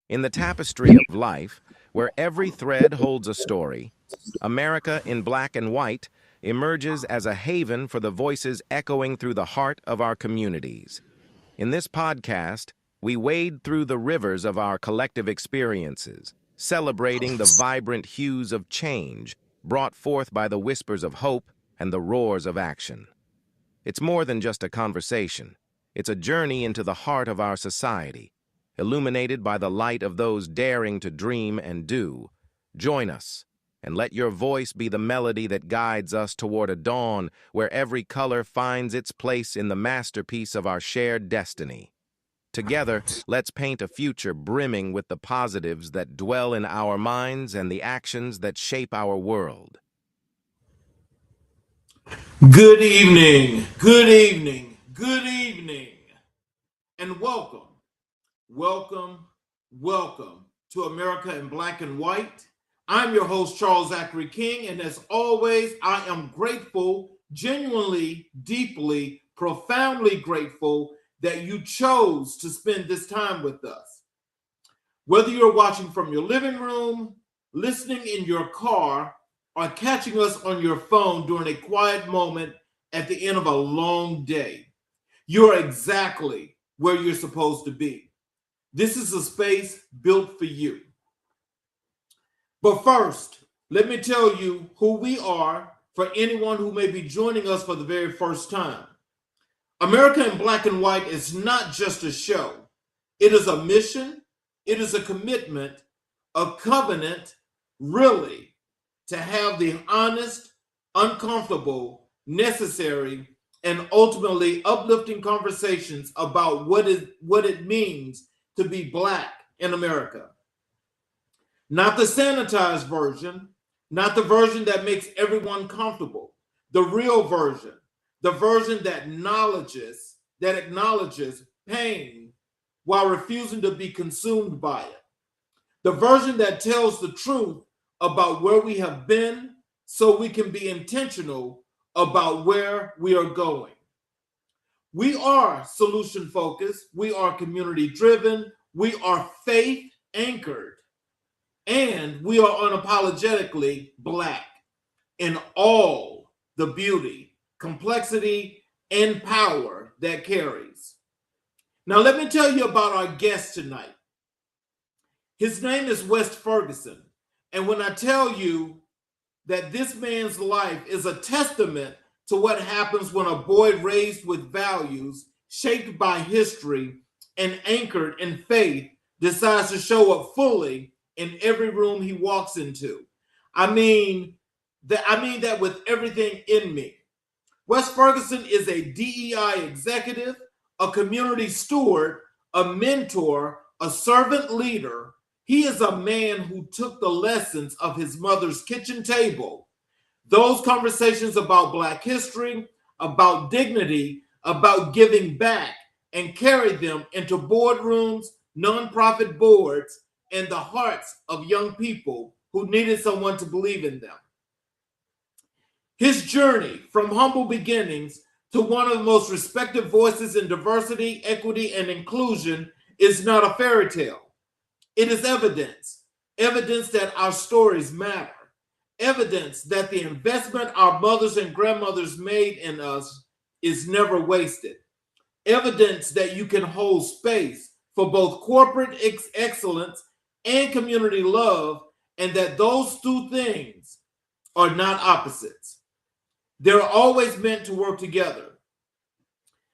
In the tapestry of life, where every thread holds a story, America in Black and White emerges as a haven for the voices echoing through the heart of our communities. In this podcast, we wade through the rivers of our collective experiences, celebrating the vibrant hues of change brought forth by the whispers of hope and the roars of action. It's more than just a conversation. It's a journey into the heart of our society, illuminated by the light of those daring to dream and do. Join us, and let your voice be the melody that guides us toward a dawn where every color finds its place in the masterpiece of our shared destiny. Together, let's paint a future brimming with the positives that dwell in our minds and the actions that shape our world. Good evening, good evening, good evening, and welcome, welcome to America in Black and White. I'm your host, Charles Zachary King, and as always, I am grateful, genuinely, deeply, profoundly grateful that you chose to spend this time with us. Whether you're watching from your living room, listening in your car, or catching us on your phone during a quiet moment at the end of a long day, you're exactly where you're supposed to be. This is a space built for you. But first, let me tell you who we are for anyone who may be joining us for the very first time. America in Black and White is not just a show. It is a mission, it is a commitment, a covenant, really, to have the honest, uncomfortable, necessary, and ultimately uplifting conversations about what it means to be Black in America. Not the sanitized version, not the version that makes everyone comfortable, the real version, the version that acknowledges pain while refusing to be consumed by it, the version that tells the truth about where we have been so we can be intentional about where we are going. We are solution focused, we are community driven, we are faith anchored, and we are unapologetically Black in all the beauty, complexity, and power that carries. Now, let me tell you about our guest tonight. His name is West Ferguson. And when I tell you that this man's life is a testament to what happens when a boy raised with values, shaped by history, and anchored in faith decides to show up fully in every room he walks into. I mean that with everything in me. Wes Ferguson is a DEI executive, a community steward, a mentor, a servant leader. He is a man who took the lessons of his mother's kitchen table, those conversations about Black history, about dignity, about giving back, and carried them into boardrooms, nonprofit boards, and the hearts of young people who needed someone to believe in them. His journey from humble beginnings to one of the most respected voices in diversity, equity, and inclusion is not a fairy tale. It is evidence that our stories matter, evidence that the investment our mothers and grandmothers made in us is never wasted, evidence that you can hold space for both corporate excellence and community love, and that those two things are not opposites. They're always meant to work together.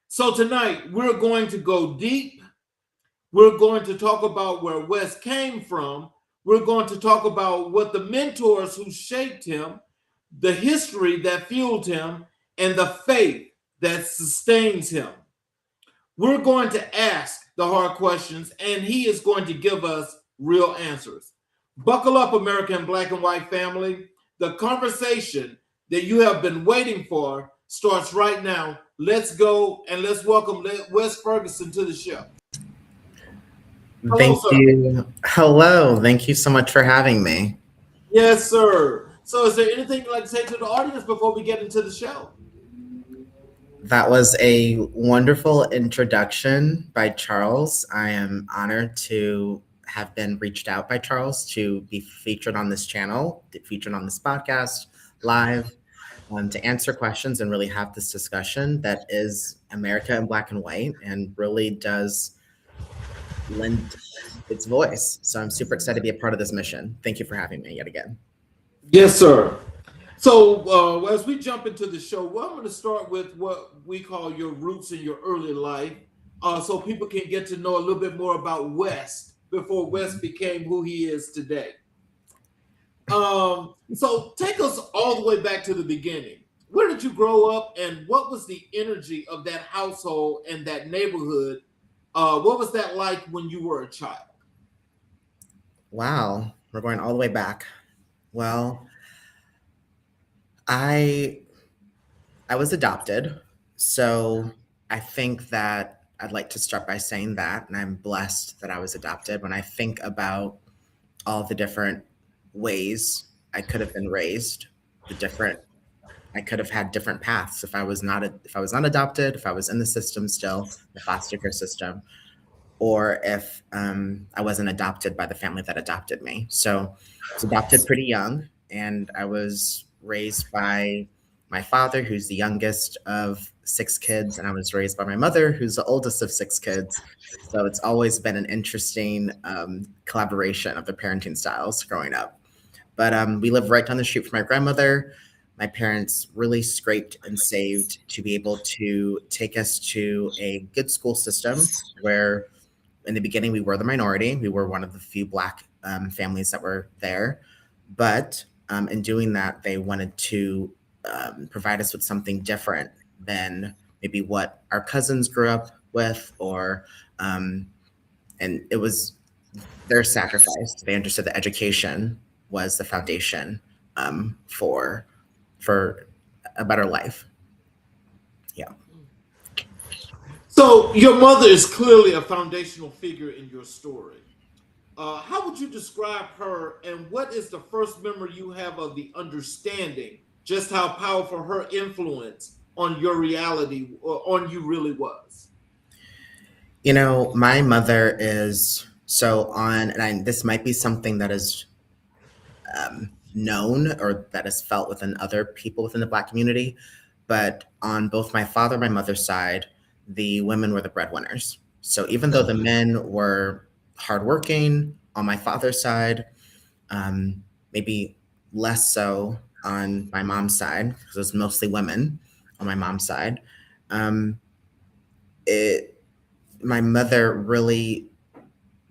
So tonight, we're going to go deep. We're going to talk about where Wes came from. We're going to talk about what the mentors who shaped him, the history that fueled him, and the faith that sustains him. We're going to ask the hard questions, and he is going to give us real answers. Buckle up, American Black and White family. The conversation that you have been waiting for starts right now. Let's go and let's welcome Wes Ferguson to the show. Hello, Thank sir. you. Hello. Thank you so much for having me. Yes, sir. So is there anything you'd like to say to the audience before we get into the show? That was a wonderful introduction by Charles. I am honored to have been reached out by Charles to be featured on this channel, featured on this podcast, live, to answer questions and really have this discussion that is America in black and white and really does lend its voice. So I'm super excited to be a part of this mission. Thank you for having me yet again. Yes, sir. So as we jump into the show, well, I'm going to start with what we call your roots in your early life, so people can get to know a little bit more about West before West became who he is today. So take us all the way back to the beginning. Where did you grow up, and what was the energy of that household and that neighborhood? What was that like when you were a child? Wow, we're going all the way back. Well, I was adopted, so I think that I'd like to start by saying that, and I'm blessed that I was adopted. When I think about all the different ways I could have been raised, I could have had different paths if I was not adopted, if I was in the system still, the foster care system, or if I wasn't adopted by the family that adopted me. So I was adopted pretty young, and I was raised by my father, who's the youngest of 6 kids, and I was raised by my mother, who's the oldest of 6 kids. So it's always been an interesting collaboration of the parenting styles growing up. But we lived right down the street from my grandmother. My parents really scraped and saved to be able to take us to a good school system where in the beginning we were the minority. We were one of the few Black families that were there. But in doing that, they wanted to provide us with something different than maybe what our cousins grew up with, or and it was their sacrifice. They understood that education was the foundation for a better life. Yeah. So your mother is clearly a foundational figure in your story. How would you describe her, and what is the first memory you have of the understanding just how powerful her influence on your reality or on you really was? You know, my mother is this might be something that is known or that is felt within other people within the Black community, but on both my father and my mother's side, the women were the breadwinners. So even though the men were hardworking on my father's side, maybe less so on my mom's side, because it was mostly women on my mom's side. My mother really,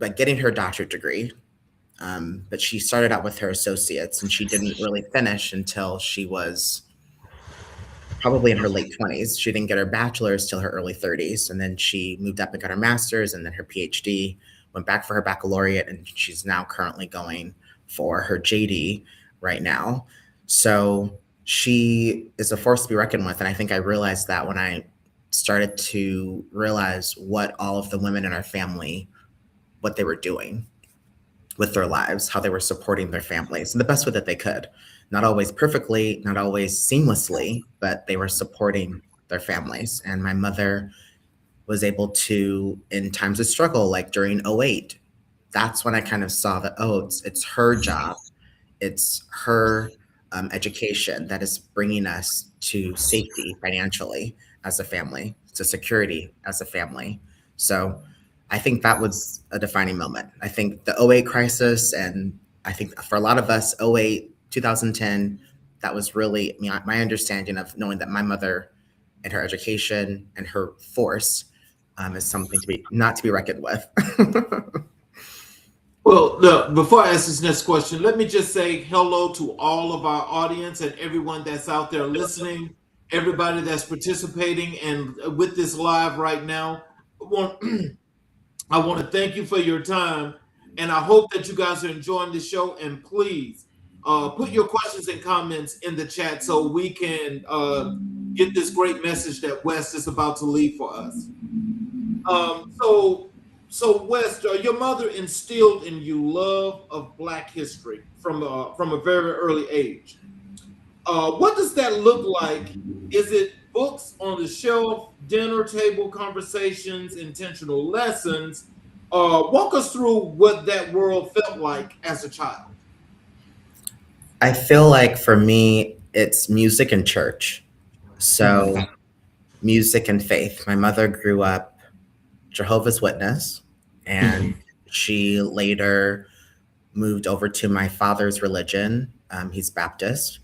like, getting her doctorate degree, but she started out with her associates, and she didn't really finish until she was probably in her late 20s. She didn't get her bachelor's till her early 30s, and then she moved up and got her master's, and then her PhD, went back for her baccalaureate, and she's now currently going for her JD right now. So she is a force to be reckoned with, and I think I realized that when I started to realize what all of the women in our family, what they were doing with their lives, how they were supporting their families in the best way that they could. Not always perfectly, not always seamlessly, but they were supporting their families. And my mother was able to, in times of struggle, like during 2008, that's when I kind of saw that, oh, it's her job. It's her education that is bringing us to safety financially as a family, to security as a family. So I think that was a defining moment. I think the 2008 crisis, and I think for a lot of us, 2008, 2010, that was really my understanding of knowing that my mother and her education and her force is something not to be reckoned with. Well, look, before I ask this next question, let me just say hello to all of our audience and everyone that's out there listening, everybody that's participating and with this live right now. I want to thank you for your time, and I hope that you guys are enjoying the show. And please put your questions and comments in the chat so we can get this great message that West is about to leave for us. So West, your mother instilled in you love of Black history from a very early age. What does that look like? Is it books on the shelf, dinner table conversations, intentional lessons, Walk us through what that world felt like as a child. I feel like for me, it's music and church. So, music and faith. My mother grew up Jehovah's Witness, and she later moved over to my father's religion. He's Baptist.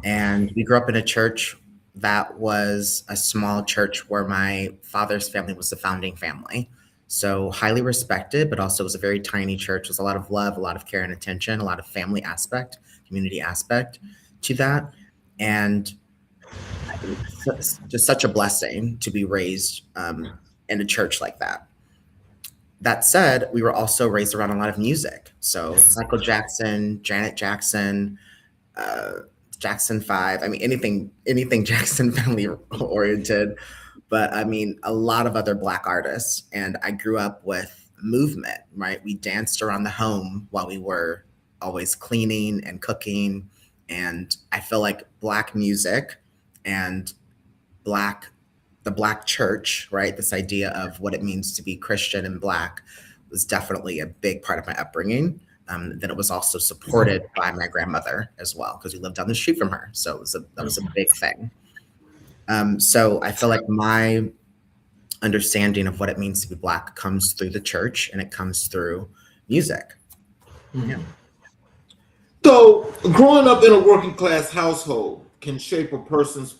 And we grew up in a church that was a small church where my father's family was the founding family. So highly respected, but also was a very tiny church. There's a lot of love, a lot of care and attention, a lot of family aspect, community aspect to that. And just such a blessing to be raised in a church like that. That said, we were also raised around a lot of music. So Michael Jackson, Janet Jackson, uh, Jackson 5. I mean, anything Jackson family oriented, but I mean, a lot of other Black artists. And I grew up with movement, right? We danced around the home while we were always cleaning and cooking. And I feel like Black music and Black the Black church, right? This idea of what it means to be Christian and Black was definitely a big part of my upbringing. Then it was also supported by my grandmother as well, because we lived down the street from her. So that was a big thing. So I feel like my understanding of what it means to be Black comes through the church, and it comes through music. Yeah. So, growing up in a working class household can shape a person's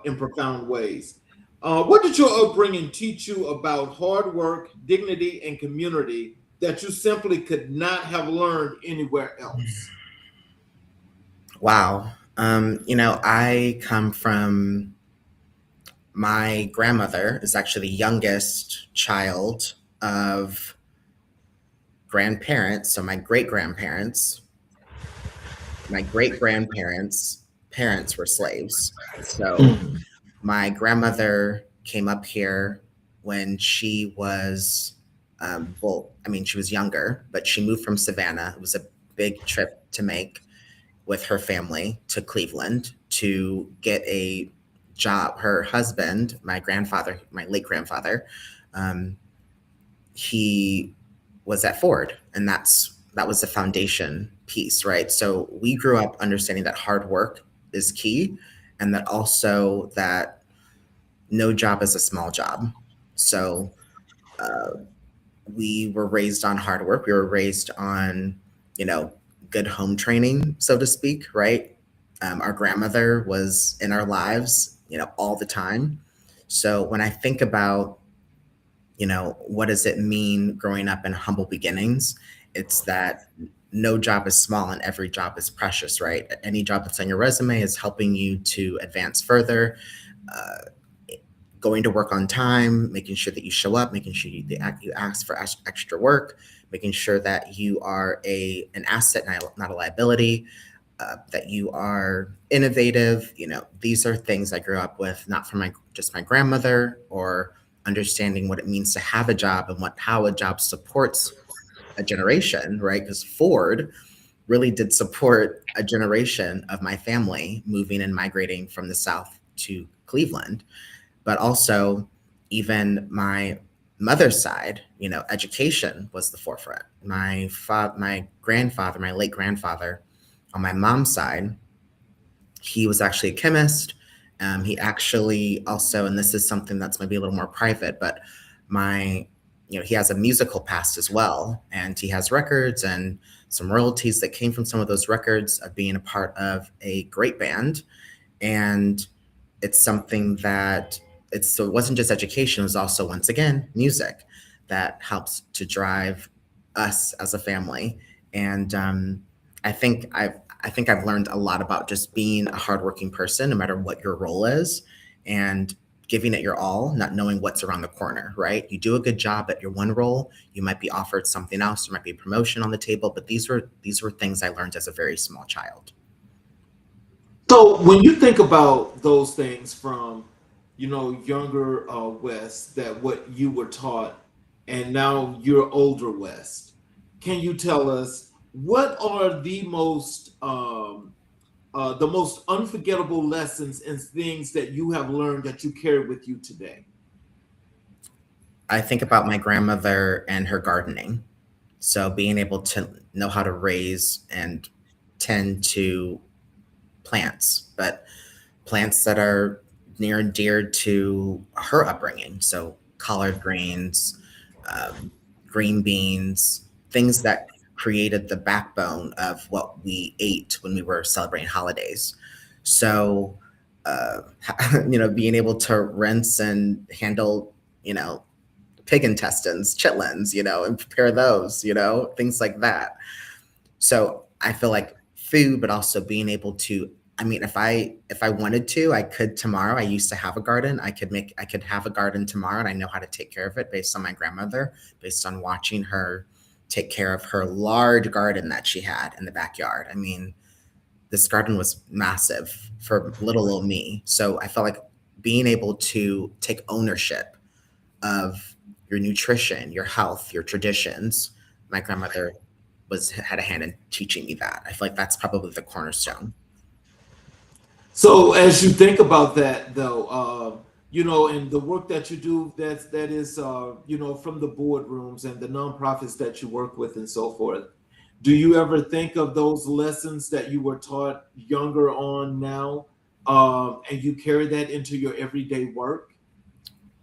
in profound ways. What did your upbringing teach you about hard work, dignity, and community that you simply could not have learned anywhere else? Wow. I come from my grandmother is actually the youngest child of grandparents. So my great grandparents' parents were slaves. So my grandmother came up here when she was, she was younger, but she moved from Savannah. It was a big trip to make with her family to Cleveland to get a job. Her husband, my late grandfather, he was at Ford, and that was the foundation piece, right? So we grew up understanding that hard work is key, and that also that no job is a small job. So we were raised on hard work. We were raised on, good home training, so to speak, right? Our grandmother was in our lives, all the time. So when I think about, what does it mean growing up in humble beginnings? It's that no job is small and every job is precious, right? Any job that's on your resume is helping you to advance further. Going to work on time, making sure that you show up, making sure you ask for extra work, making sure that you are an asset, not a liability, that you are innovative. These are things I grew up with, not from just my grandmother, or understanding what it means to have a job and how a job supports a generation, right? Because Ford really did support a generation of my family moving and migrating from the South to Cleveland. But also, even my mother's side, education was the forefront. My grandfather, my late grandfather, on my mom's side, he was actually a chemist. He actually also, and this is something that's maybe a little more private, but he has a musical past as well, and he has records and some royalties that came from some of those records of being a part of a great band. And it's something that so it wasn't just education, it was also, once again, music that helps to drive us as a family. And I think I've learned a lot about just being a hardworking person, no matter what your role is, and giving it your all, not knowing what's around the corner, right? You do a good job at your one role, you might be offered something else, there might be a promotion on the table, but these were things I learned as a very small child. So when you think about those things from, younger West, that what you were taught, and now you're older West, can you tell us what are the most unforgettable lessons and things that you have learned that you carry with you today? I think about my grandmother and her gardening. So being able to know how to raise and tend to plants, but plants that are near and dear to her upbringing. So collard greens, um, green beans, things that created the backbone of what we ate when we were celebrating holidays. So, uh, being able to rinse and handle, pig intestines, chitlins, and prepare those, things like that. So I feel like food, but also being able to, I mean, if I wanted to, I could tomorrow. I used to have a garden. I could have a garden tomorrow, and I know how to take care of it based on my grandmother, based on watching her take care of her large garden that she had in the backyard. I mean, this garden was massive for little old me. So I felt like being able to take ownership of your nutrition, your health, your traditions. My grandmother was had a hand in teaching me that. I feel like that's probably the cornerstone. So as you think about that, though, and the work that you do, that is, from the boardrooms and the nonprofits that you work with and so forth. Do you ever think of those lessons that you were taught younger on now, and you carry that into your everyday work?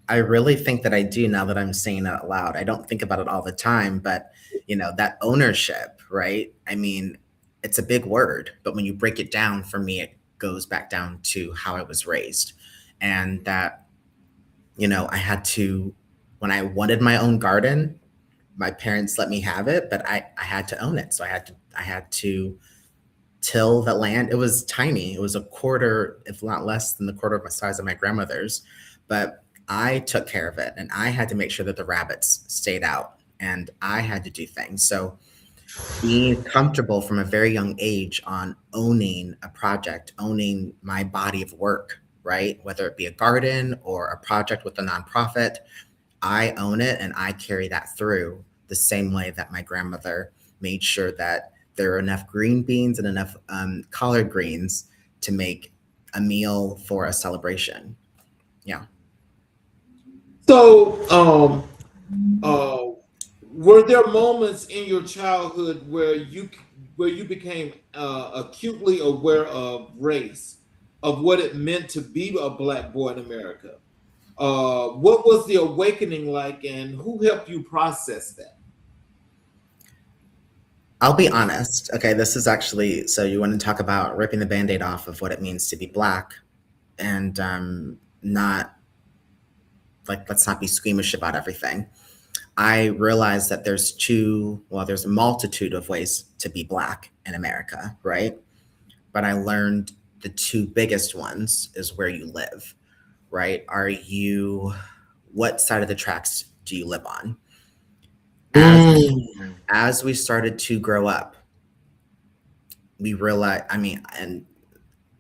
I really think that I do now that I'm saying it out loud. I don't think about it all the time, but that ownership, right? I mean, it's a big word, but when you break it down, for me, it goes back down to how I was raised. And that, I had to, when I wanted my own garden, my parents let me have it, but I had to own it. So I had to till the land. It was tiny. It was a quarter, if not less than the quarter of the size of my grandmother's. But I took care of it and I had to make sure that the rabbits stayed out and I had to do things. So being comfortable from a very young age on owning a project, owning my body of work, right? Whether it be a garden or a project with a nonprofit, I own it and I carry that through the same way that my grandmother made sure that there are enough green beans and enough collard greens to make a meal for a celebration. Yeah. So, uh, were there moments in your childhood where you became acutely aware of race, of what it meant to be a black boy in America? What was the awakening like, and who helped you process that? I'll be honest. Okay, this is actually so you want to talk about ripping the band aid off of what it means to be black and not like, let's not be squeamish about everything. I realized that there's a multitude of ways to be black in America, right? But I learned the two biggest ones is where you live, right? What side of the tracks do you live on? As Mm. as we started to grow up, we realized, I mean, and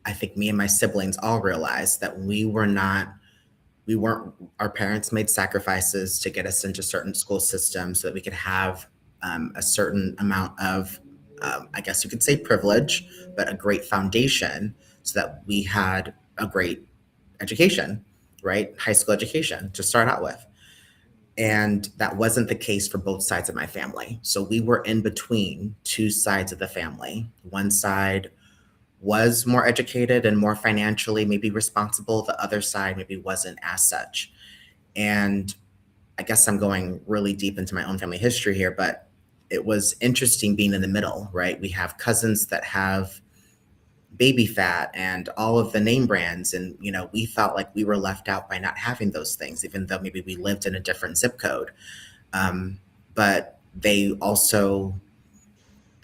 I think me and my siblings all realized that we weren't, our parents made sacrifices to get us into certain school systems so that we could have a certain amount of, I guess you could say privilege, but a great foundation so that we had a great education, right? High school education to start out with. And that wasn't the case for both sides of my family. So we were in between two sides of the family. One side was more educated and more financially maybe responsible. The other side maybe wasn't as such. And I guess I'm going really deep into my own family history here, but it was interesting being in the middle, right? We have cousins that have baby fat and all of the name brands. And, we felt like we were left out by not having those things, even though maybe we lived in a different zip code. But there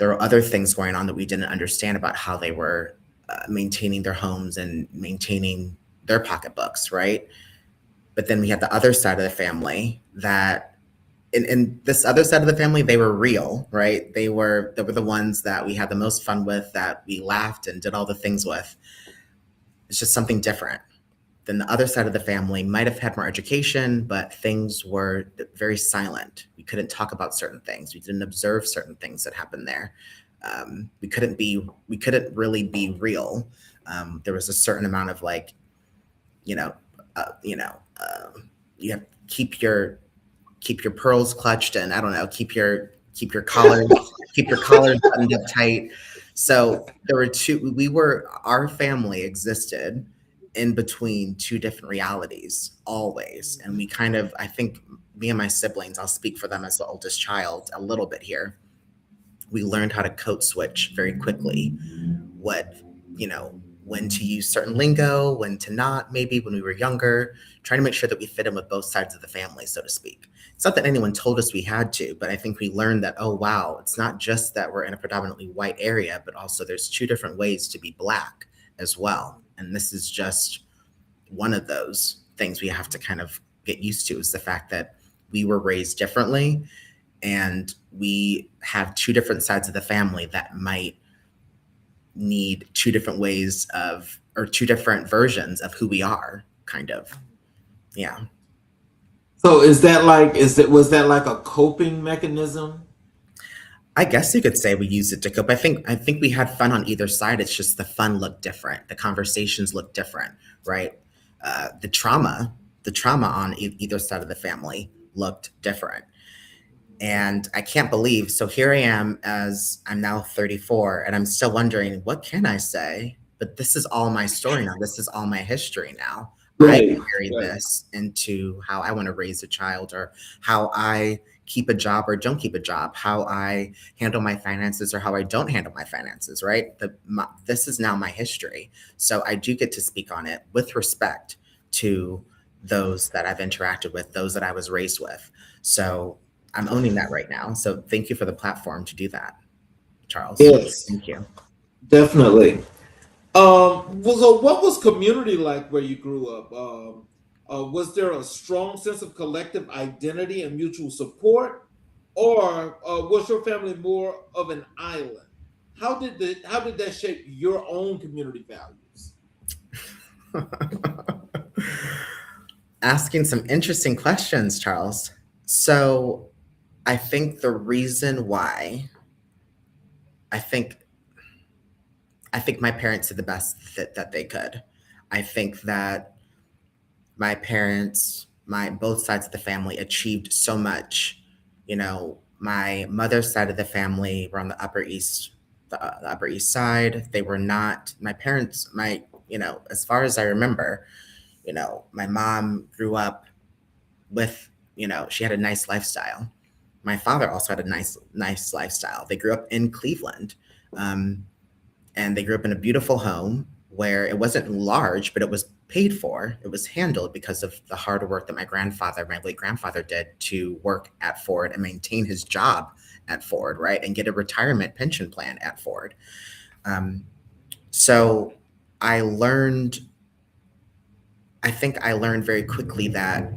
were other things going on that we didn't understand about how they were maintaining their homes and maintaining their pocketbooks, right? But then we had the other side of the family that, in this other side of the family, they were real, right? They were the ones that we had the most fun with, that we laughed and did all the things with. It's just something different. Then the other side of the family might have had more education, but things were very silent. We couldn't talk about certain things. We didn't observe certain things that happened there. We couldn't really be real. There was a certain amount of like, you know, uh, you know, you have to keep your keep your pearls clutched, and I don't know, keep your collars buttoned up tight. So there were two. Our family existed in between two different realities always, and we kind of, I think, me and my siblings, I'll speak for them as the oldest child a little bit here. We learned how to code switch very quickly. What, when to use certain lingo, when to not, maybe when we were younger, trying to make sure that we fit in with both sides of the family, so to speak. It's not that anyone told us we had to, but I think we learned that, oh, wow, it's not just that we're in a predominantly white area, but also there's two different ways to be Black as well. And this is just one of those things we have to kind of get used to, is the fact that we were raised differently, and we have two different sides of the family that might need two different ways of, or two different versions of who we are, kind of. Yeah. So was that like a coping mechanism? I guess you could say we used it to cope. I think we had fun on either side. It's just the fun looked different. The conversations looked different, right? The trauma on either side of the family looked different. And I can't believe, so here I am, as I'm now 34, and I'm still wondering, what can I say? But this is all my story now. This is all my history now. I carry this into how I want to raise a child, or how I keep a job or don't keep a job, how I handle my finances or how I don't handle my finances, right? This is now my history. So I do get to speak on it with respect to those that I've interacted with, those that I was raised with. So I'm owning that right now. So thank you for the platform to do that, Charles. Yes, Thank you. definitely. So what was community like where you grew up? Was there a strong sense of collective identity and mutual support, or was your family more of an island? How did that shape your own community values? Asking some interesting questions, Charles. So I think the reason why, I think my parents did the best that they could. I think that my parents, both sides of the family, achieved so much. My mother's side of the family were on the Upper East, the Upper East Side. They were not, my parents, as far as I remember, my mom grew up with, she had a nice lifestyle. My father also had a nice lifestyle. They grew up in Cleveland, and they grew up in a beautiful home where it wasn't large, but it was paid for. It was handled because of the hard work that my late grandfather did to work at Ford and maintain his job at Ford, right? And get a retirement pension plan at Ford. So I think I learned very quickly that,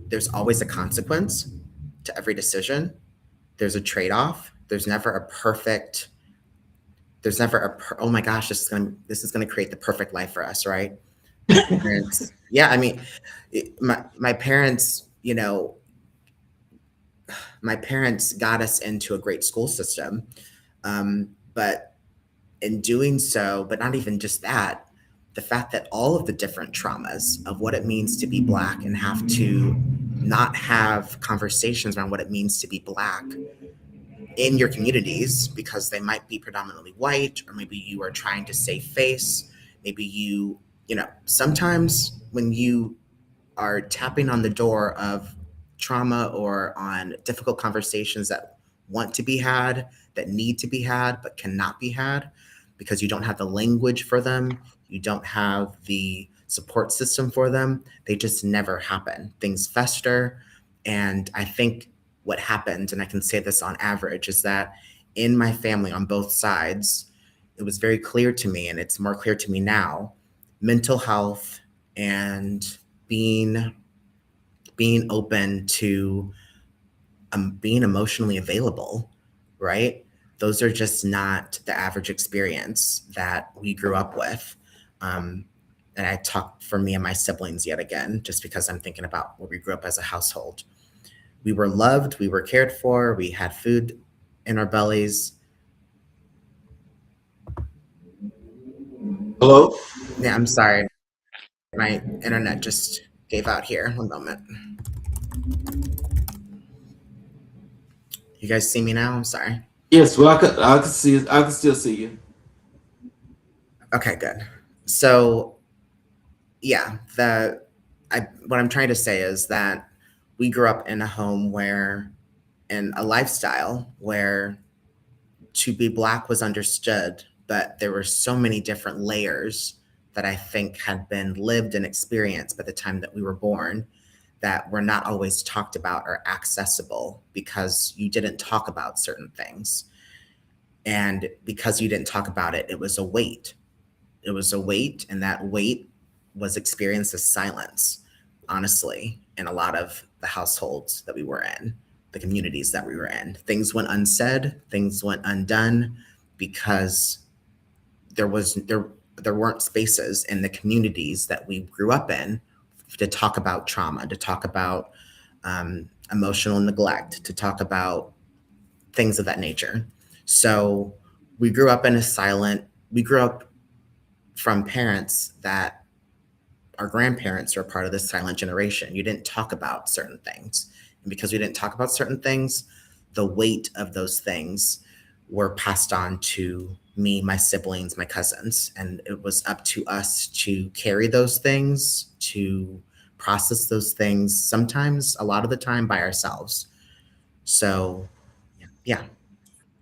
there's always a consequence to every decision. There's a trade-off. There's never a perfect, oh my gosh, this is gonna create the perfect life for us, right? Yeah, I mean, my parents, my parents got us into a great school system, but in doing so, but not even just that, the fact that all of the different traumas of what it means to be Black and have to not have conversations around what it means to be Black in your communities, because they might be predominantly white, or maybe you are trying to save face. Maybe sometimes when you are tapping on the door of trauma or on difficult conversations that want to be had, that need to be had, but cannot be had because you don't have the language for them, you don't have the support system for them, they just never happen. Things fester. And I think what happened, and I can say this on average, is that in my family on both sides, it was very clear to me, and it's more clear to me now, mental health and being open to being emotionally available, right? Those are just not the average experience that we grew up with. And I talk for me and my siblings yet again, just because I'm thinking about where we grew up as a household. We were loved, we were cared for, we had food in our bellies. Hello? Yeah, I'm sorry. My internet just gave out here. One moment. You guys see me now? I'm sorry. Yes, well, I could see it. I can still see you. Okay, good. So yeah, what I'm trying to say is that we grew up in a home where, in a lifestyle where to be Black was understood, but there were so many different layers that I think had been lived and experienced by the time that we were born that were not always talked about or accessible because you didn't talk about certain things. And because you didn't talk about it, it was a weight. It was a weight, and that weight was experienced as silence, honestly, in a lot of the households that we were in, the communities that we were in. Things went unsaid, things went undone because there weren't spaces in the communities that we grew up in to talk about trauma, to talk about emotional neglect, to talk about things of that nature. So we grew up we grew up from parents that our grandparents are part of this silent generation. You didn't talk about certain things. And because we didn't talk about certain things, the weight of those things were passed on to me, my siblings, my cousins. And it was up to us to carry those things, to process those things, sometimes, a lot of the time, by ourselves. So, yeah,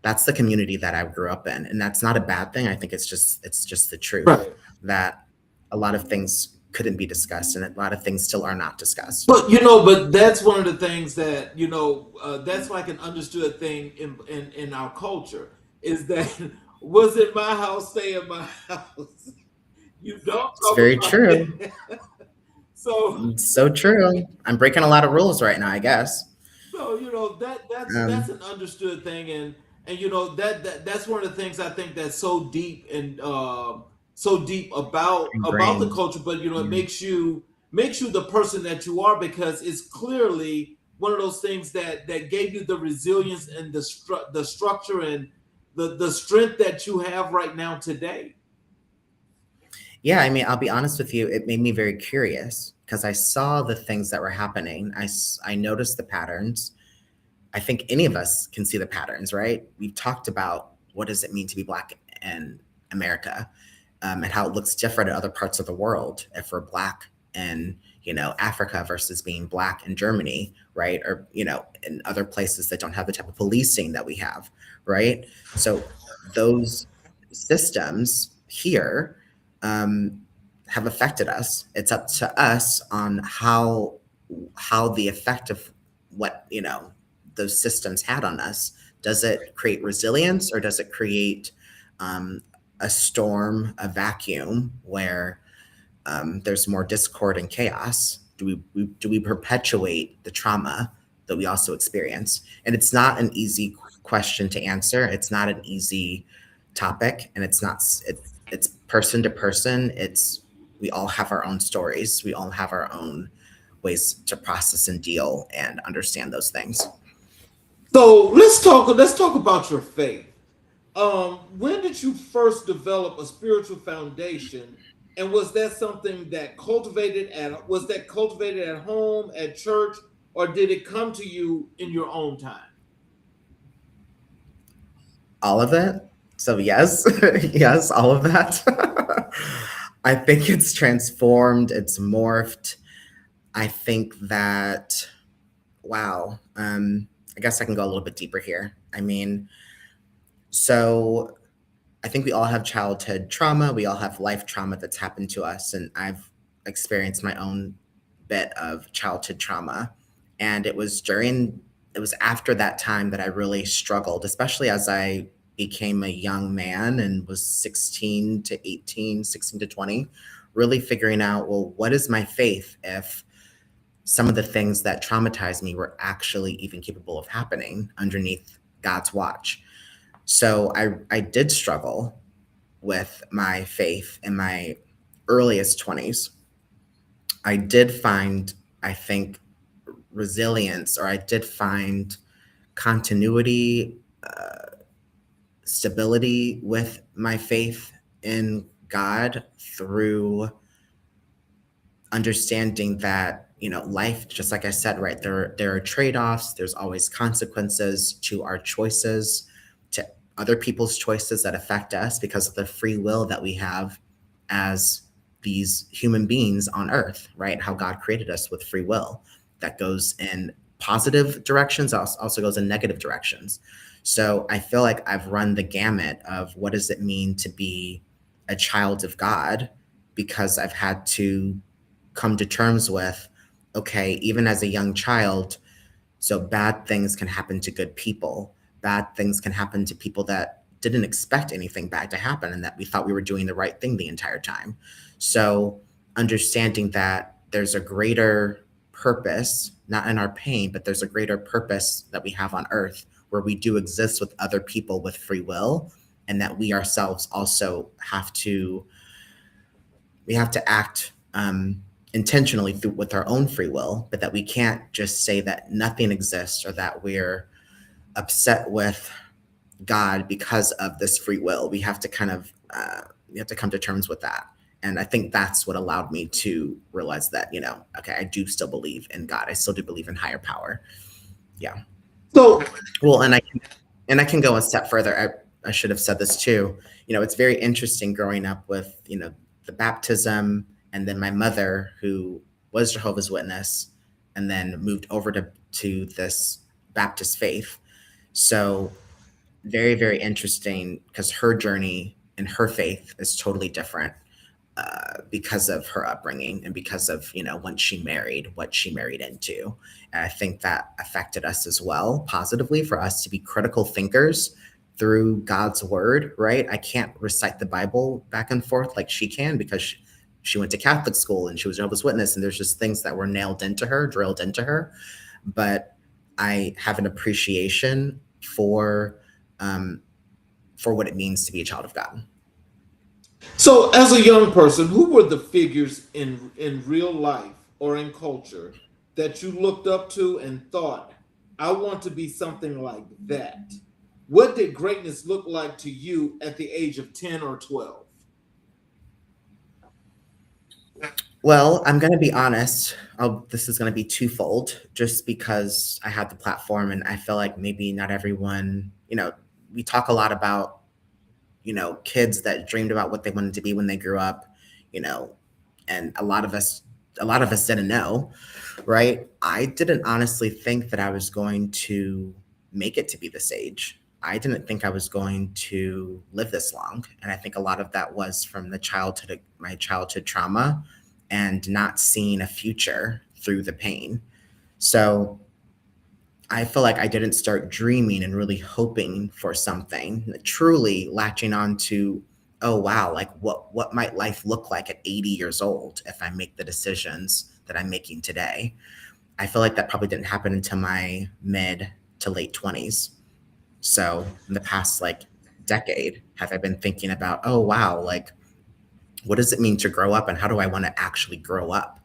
that's the community that I grew up in. And that's not a bad thing. I think it's just the truth Right. that a lot of things couldn't be discussed and a lot of things still are not discussed. But that's one of the things that that's like an understood thing in our culture is that was it my house, stay in my house. You don't It's talk very about true. it. So It's so true. I'm breaking a lot of rules right now, I guess. that's Um, an understood thing, and that's one of the things I think that's so deep and so deep about the ingrained. culture. But it Yeah. makes you the person that you are because it's clearly one of those things that gave you the resilience and the structure and the strength that you have right now today. Yeah, I mean, I'll be honest with you, it made me very curious because I saw the things that were happening. I noticed the patterns. I think any of us can see the patterns, right? We've talked about what does it mean to be Black in America, and how it looks different in other parts of the world if we're Black in, Africa versus being Black in Germany, right? Or, in other places that don't have the type of policing that we have, right? So those systems here um, have affected us. It's up to us on how the effect of what those systems had on us. Does it create resilience or does it create um, a storm, a vacuum where there's more discord and chaos? Do we perpetuate the trauma that we also experience? And it's not an easy question to answer. It's not an easy topic, and it's person to person. We all have our own stories. We all have our own ways to process and deal and understand those things. So let's talk about your faith. When did you first develop a spiritual foundation, and was that cultivated at home, at church, or did it come to you in your own time? All of it. So yes, yes, all of that. I think it's transformed, it's morphed. I think that, wow, I guess I can go a little bit deeper here. I mean, so I think we all have childhood trauma. We all have life trauma that's happened to us. And I've experienced my own bit of childhood trauma. And it was after that time that I really struggled, especially as I became a young man and was 16 to 18, 16 to 20, really figuring out, well, what is my faith if some of the things that traumatized me were actually even capable of happening underneath God's watch? So I did struggle with my faith in my earliest 20s. I did find, I think, resilience, or I did find continuity, stability with my faith in God through understanding that life, just like I said, right, there are trade-offs, there's always consequences to our choices, to other people's choices that affect us because of the free will that we have as these human beings on earth, right? How God created us with free will that goes in positive directions, also goes in negative directions. So I feel like I've run the gamut of what does it mean to be a child of God, because I've had to come to terms with, okay, even as a young child, so bad things can happen to good people. Bad things can happen to people that didn't expect anything bad to happen and that we thought we were doing the right thing the entire time. So understanding that there's a greater purpose, not in our pain, but there's a greater purpose that we have on earth where we do exist with other people with free will, and that we ourselves also have to act intentionally with our own free will, but that we can't just say that nothing exists or that we're upset with God because of this free will. We have to we have to come to terms with that. And I think that's what allowed me to realize that, okay, I do still believe in God. I still do believe in higher power. Yeah. So, Well, and I can go a step further. I should have said this too. It's very interesting growing up with, the baptism, and then my mother, who was Jehovah's Witness and then moved over to this Baptist faith. So very, very interesting, because her journey and her faith is totally different, because of her upbringing and because of, when she married, what she married into. And I think that affected us as well, positively, for us to be critical thinkers through God's word, right? I can't recite the Bible back and forth like she can, because she went to Catholic school and she was Jehovah's Witness, and there's just things that were nailed into her, drilled into her. But I have an appreciation for what it means to be a child of God. so as a young person, who were the figures in real life or in culture that you looked up to and thought, I want to be something like that? What did greatness look like to you at the age of 10 or 12? Well, I'm going to be honest. This is going to be twofold, just because I had the platform and I feel like maybe not everyone, we talk a lot about, kids that dreamed about what they wanted to be when they grew up, you know, and a lot of us didn't know, right? I didn't honestly think that I was going to make it to be this age. I didn't think I was going to live this long. And I think a lot of that was from my childhood trauma, and not seeing a future through the pain. So I feel like I didn't start dreaming and really hoping for something, truly latching on to, oh wow, like what might life look like at 80 years old if I make the decisions that I'm making today. I feel like that probably didn't happen until my mid to late 20s. So in the past decade, have I been thinking about, oh wow, like what does it mean to grow up and how do I want to actually grow up?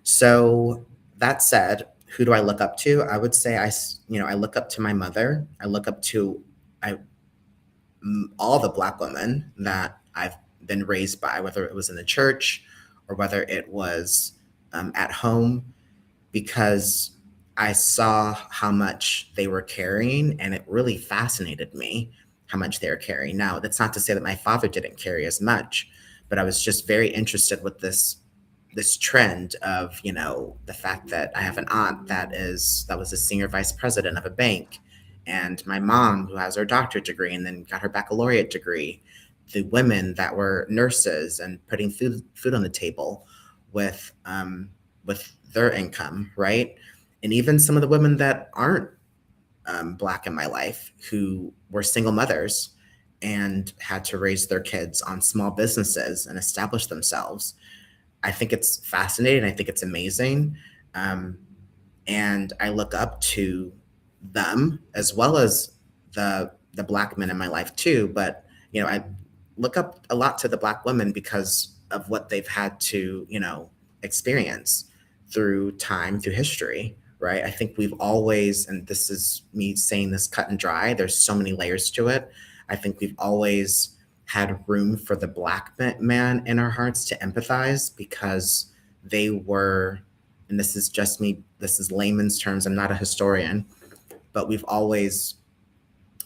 So that said, who do I look up to? I would say I look up to my mother. I look up to I, all the Black women that I've been raised by, whether it was in the church or whether it was at home, because I saw how much they were carrying, and it really fascinated me how much they were carrying. Now, that's not to say that my father didn't carry as much, but I was just very interested with this trend of, the fact that I have an aunt that was a senior vice president of a bank, and my mom, who has her doctorate degree and then got her baccalaureate degree, the women that were nurses and putting food on the table with their income, right? And even some of the women that aren't Black in my life, who were single mothers and had to raise their kids on small businesses and establish themselves. I think it's fascinating. I think it's amazing. And I look up to them, as well as the Black men in my life too. But, I look up a lot to the Black women because of what they've had to, experience through time, through history, right? I think we've always, and this is me saying this cut and dry, there's so many layers to it. I think we've always had room for the Black man in our hearts to empathize, because they were and this is just me, this is layman's terms, I'm not a historian, but we've always,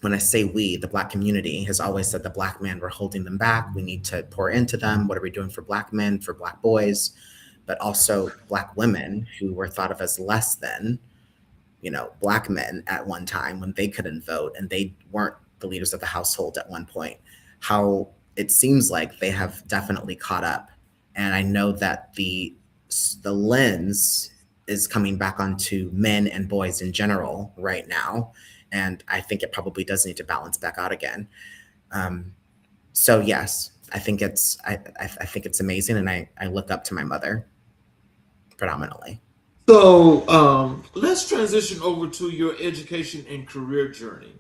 when I say we, the Black community has always said the Black men were holding them back. We need to pour into them. What are we doing for Black men, for Black boys, but also Black women who were thought of as less than, Black men at one time when they couldn't vote and they weren't the leaders of the household at one point. How it seems like they have definitely caught up. And I know that the lens is coming back onto men and boys in general right now. And I think it probably does need to balance back out again. So yes, I think it's amazing, and I look up to my mother predominantly. So let's transition over to your education and career journey.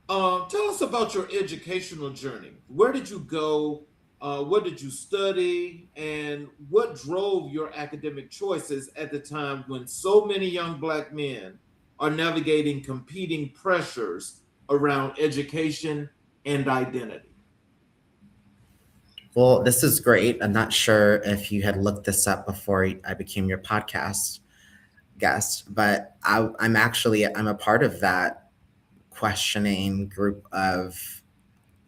Tell us about your educational journey. Where did you go? What did you study? And what drove your academic choices at the time when so many young Black men are navigating competing pressures around education and identity? Well, this is great. I'm not sure if you had looked this up before I became your podcast guest, but I'm a part of that questioning group of,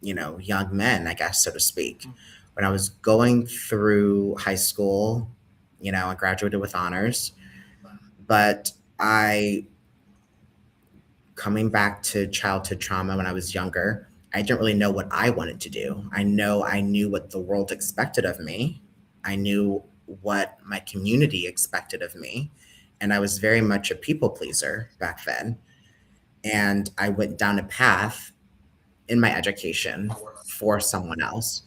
young men, I guess, so to speak. When I was going through high school, I graduated with honors, but coming back to childhood trauma when I was younger, I didn't really know what I wanted to do. I knew what the world expected of me. I knew what my community expected of me. And I was very much a people pleaser back then. And I went down a path in my education for someone else,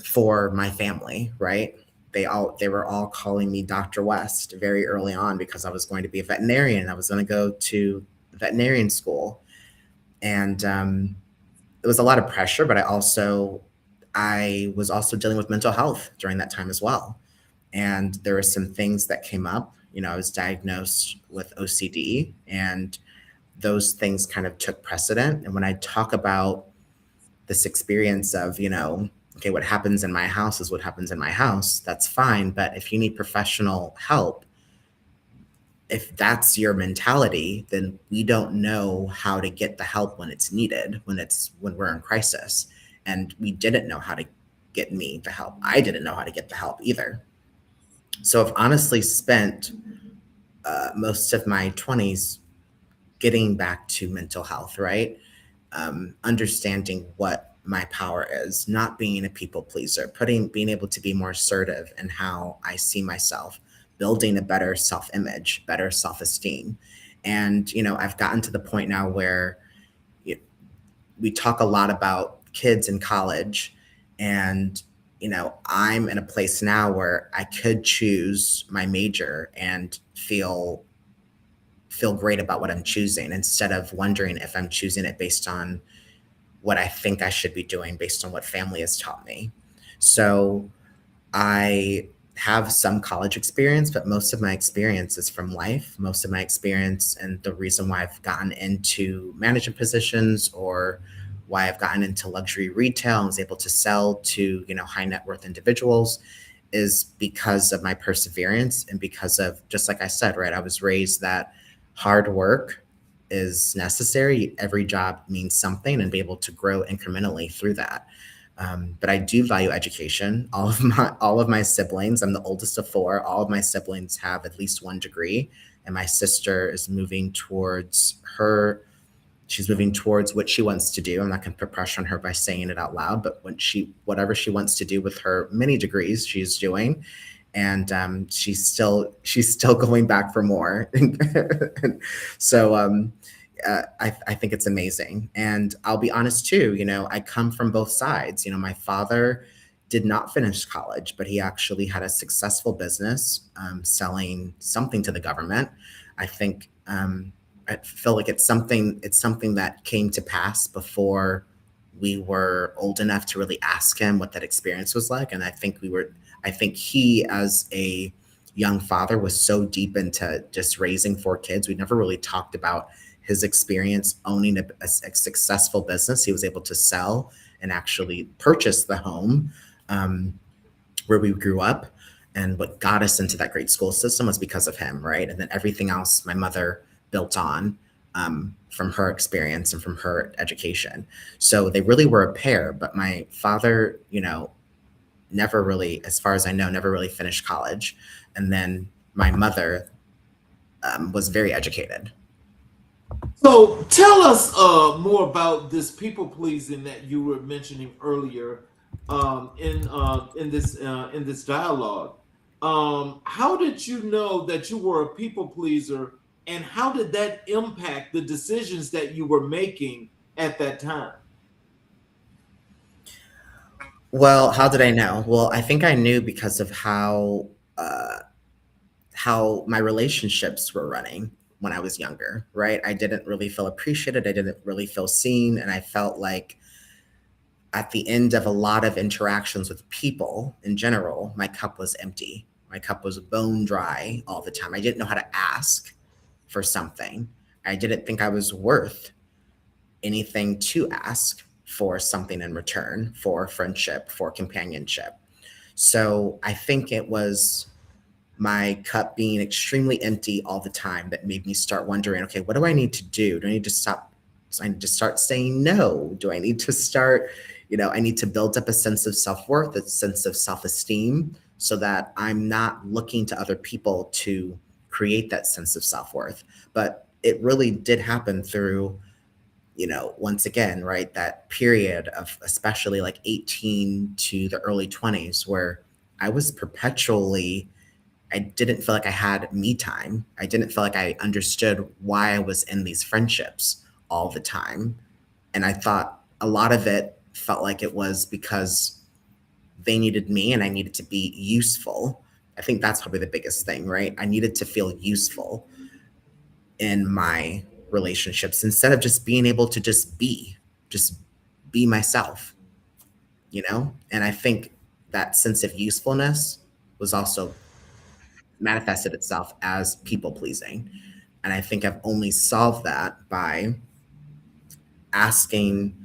for my family, right? They were all calling me Dr. West very early on because I was going to be a veterinarian. I was going to go to veterinarian school. And it was a lot of pressure, but I was also dealing with mental health during that time as well. And there were some things that came up. I was diagnosed with OCD, and those things kind of took precedent. And when I talk about this experience of, okay, what happens in my house is what happens in my house, that's fine. But if you need professional help, if that's your mentality, then we don't know how to get the help when it's needed, when we're in crisis. And we didn't know how to get me the help. I didn't know how to get the help either. So I've honestly spent most of my 20s getting back to mental health, right? Understanding what my power is, not being a people pleaser, being able to be more assertive in how I see myself, building a better self-image, better self-esteem. And, I've gotten to the point now where we talk a lot about kids in college, and, I'm in a place now where I could choose my major and feel great about what I'm choosing, instead of wondering if I'm choosing it based on what I think I should be doing based on what family has taught me. So I have some college experience, but most of my experience is from life. Most of my experience, and the reason why I've gotten into management positions, or why I've gotten into luxury retail and was able to sell to, high net worth individuals, is because of my perseverance, and because of, just like I said, right, I was raised that hard work is necessary. Every job means something, and be able to grow incrementally through that. But I do value education. All of my siblings, I'm the oldest of 4. All of my siblings have at least 1 degree, and my sister is moving towards what she wants to do. I'm not going to put pressure on her by saying it out loud, but whatever she wants to do with her many degrees, she's doing. And she's still going back for more. So I think it's amazing. And I'll be honest too, I come from both sides. My father did not finish college, but he actually had a successful business selling something to the government. I think I feel like it's something that came to pass before we were old enough to really ask him what that experience was like. And I think he, as a young father, was so deep into just raising 4 kids. We never really talked about his experience owning a successful business. He was able to sell and actually purchase the home where we grew up. And what got us into that great school system was because of him, right? And then everything else my mother built on from her experience and from her education. So they really were a pair. But my father, never really, as far as I know, never really finished college. And then my mother was very educated. So tell us more about this people pleasing that you were mentioning earlier in this dialogue. How did you know that you were a people pleaser, and how did that impact the decisions that you were making at that time? Well, how did I know? Well, I think I knew because of how my relationships were running when I was younger, right? I didn't really feel appreciated. I didn't really feel seen. And I felt like at the end of a lot of interactions with people in general, my cup was empty. My cup was bone dry all the time. I didn't know how to ask for something. I didn't think I was worth anything to ask for something in return, for friendship, for companionship. So I think it was my cup being extremely empty all the time that made me start wondering, okay, what do I need to do? Do I need to stop? So I need to start saying no? Do I need to start, I need to build up a sense of self-worth, a sense of self-esteem so that I'm not looking to other people to create that sense of self-worth. But it really did happen through, once again, right, that period of especially like 18 to the early 20s where I was perpetually I didn't feel like I had me time. I didn't feel like I understood why I was in these friendships all the time. And I thought a lot of it felt like it was because they needed me and I needed to be useful. I think that's probably the biggest thing, right? I needed to feel useful in my relationships instead of just being able to just be myself, And I think that sense of usefulness was also manifested itself as people pleasing. And I think I've only solved that by asking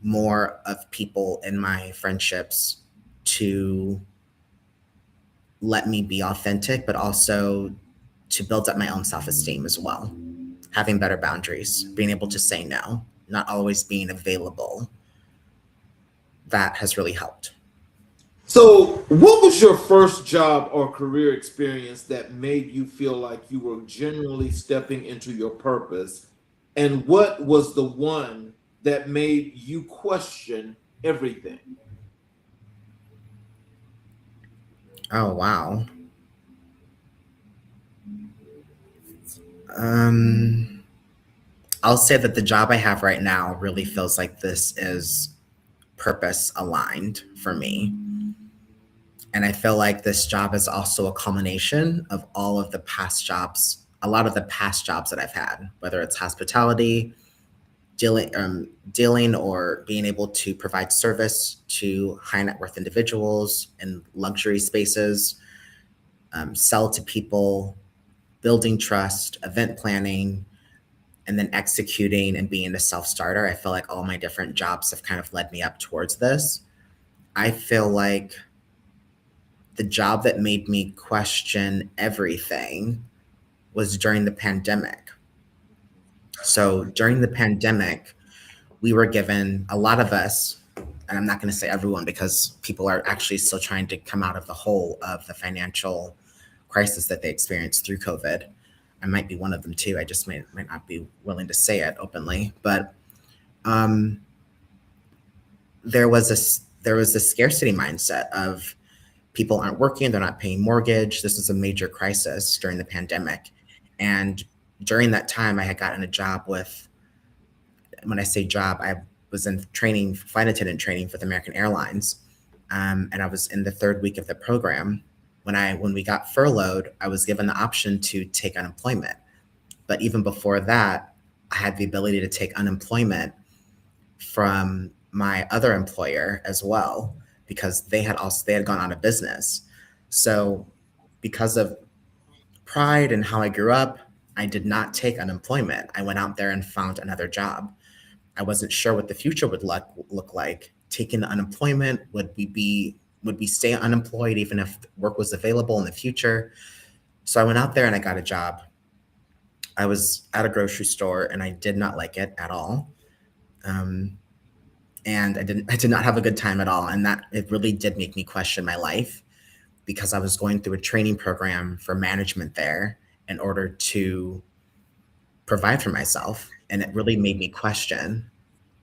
more of people in my friendships to let me be authentic, but also to build up my own self esteem as well. Having better boundaries, being able to say no, not always being available. That has really helped. So, what was your first job or career experience that made you feel like you were genuinely stepping into your purpose? And what was the one that made you question everything? Oh, wow. Um, I'll say that the job I have right now really feels like this is purpose aligned for me. And I feel like this job is also a culmination of all of the past jobs, a lot of the past jobs that I've had, whether it's hospitality, dealing or being able to provide service to high net worth individuals in luxury spaces, sell to people, building trust, event planning, and then executing and being a self starter. I feel like all my different jobs have kind of led me up towards this. I feel like the job that made me question everything was during the pandemic. So during the pandemic, we were given, a lot of us, and I'm not going to say everyone because people are actually still trying to come out of the hole of the financial crisis that they experienced through COVID. I might be one of them too. I just might not be willing to say it openly, but um, there was a scarcity mindset of people aren't working, they're not paying mortgage. This was a major crisis during the pandemic, and during that time, I had gotten a job with. When I say job, I was in training, flight attendant training with American Airlines, and I was in the third week of the program. When we got furloughed, I was given the option to take unemployment. But even before that, I had the ability to take unemployment from my other employer as well because they had gone out of business. So because of pride and how I grew up, I did not take unemployment. I went out there and found another job. I wasn't sure what the future would look like. Taking the unemployment, would we be would we stay unemployed even if work was available in the future? So I went out there and I got a job. I was at a grocery store and I did not like it at all. And I did not have a good time at all. And that it really did make me question my life, because I was going through a training program for management there in order to provide for myself. And it really made me question,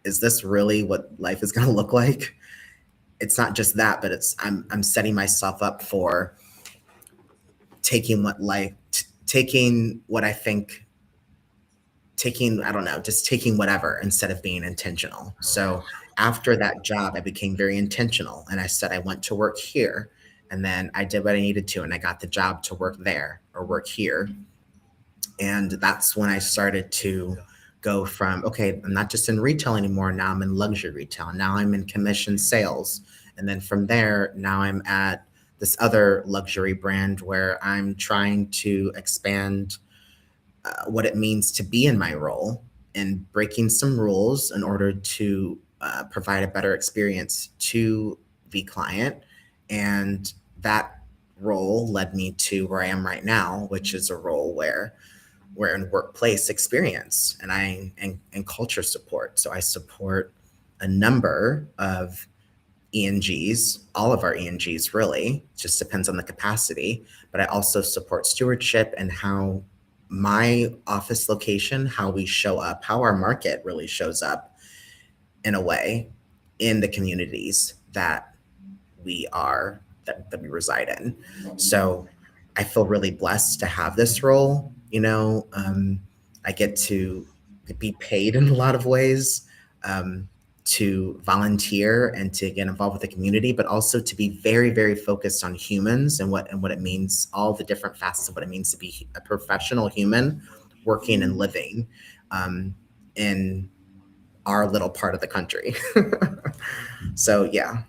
is this really what life is going to look like? It's not just that, but I'm setting myself up for taking what I think, I don't know, just taking whatever instead of being intentional. So after that job, I became very intentional and I said, I want to work here. And then I did what I needed to, and I got the job to work there or work here. And that's when I started to go from, okay, I'm not just in retail anymore. Now I'm in luxury retail. Now I'm in commission sales. And then from there, now I'm at this other luxury brand where I'm trying to expand what it means to be in my role and breaking some rules in order to provide a better experience to the client. And that role led me to where I am right now, which is a role where we're in workplace experience and culture support. So I support a number of ENGs, all of our ENGs really, just depends on the capacity. But I also support stewardship and how my office location, how we show up, how our market really shows up in a way in the communities that we reside in. So I feel really blessed to have this role. I get to be paid in a lot of ways, to volunteer and to get involved with the community, but also to be very, very focused on humans and what it means, all the different facets of what it means to be a professional human working and living in our little part of the country. So yeah,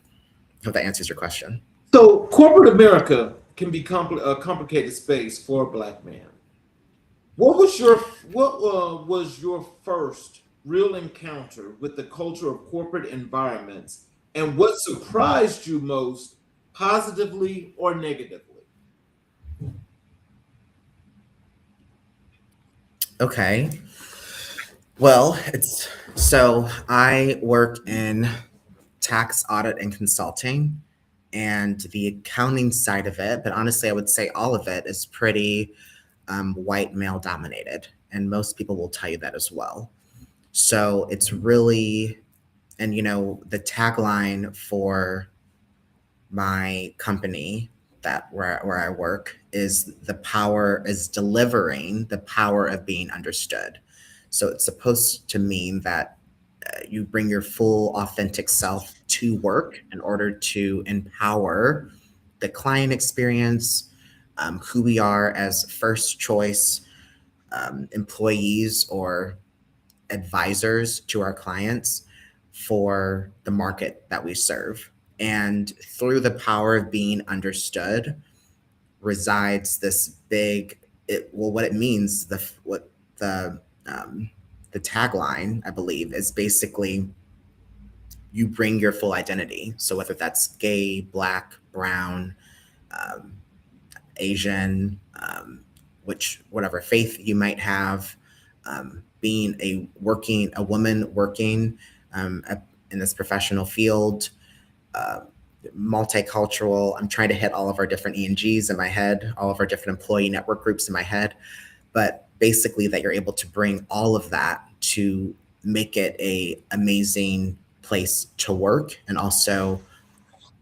hope that answers your question. So corporate America can be a complicated space for a Black man. What was your first real encounter with the culture of corporate environments, and what surprised you most, positively or negatively? Okay. Well, so I work in tax audit and consulting, and the accounting side of it, but honestly, I would say all of it is pretty white male dominated, and most people will tell you that as well. So it's really, and the tagline for my company where I work is delivering the power of being understood. So it's supposed to mean that you bring your full authentic self to work in order to empower the client experience, who we are as first choice employees or advisors to our clients for the market that we serve. And through the power of being understood resides this what it means, the tagline, I believe, is basically you bring your full identity. So whether that's gay, Black, brown, Asian, whatever faith you might have, being a woman working in this professional field, multicultural. I'm trying to hit all of our different ENGs in my head, all of our different employee network groups in my head, but basically that you're able to bring all of that to make it a amazing place to work, and also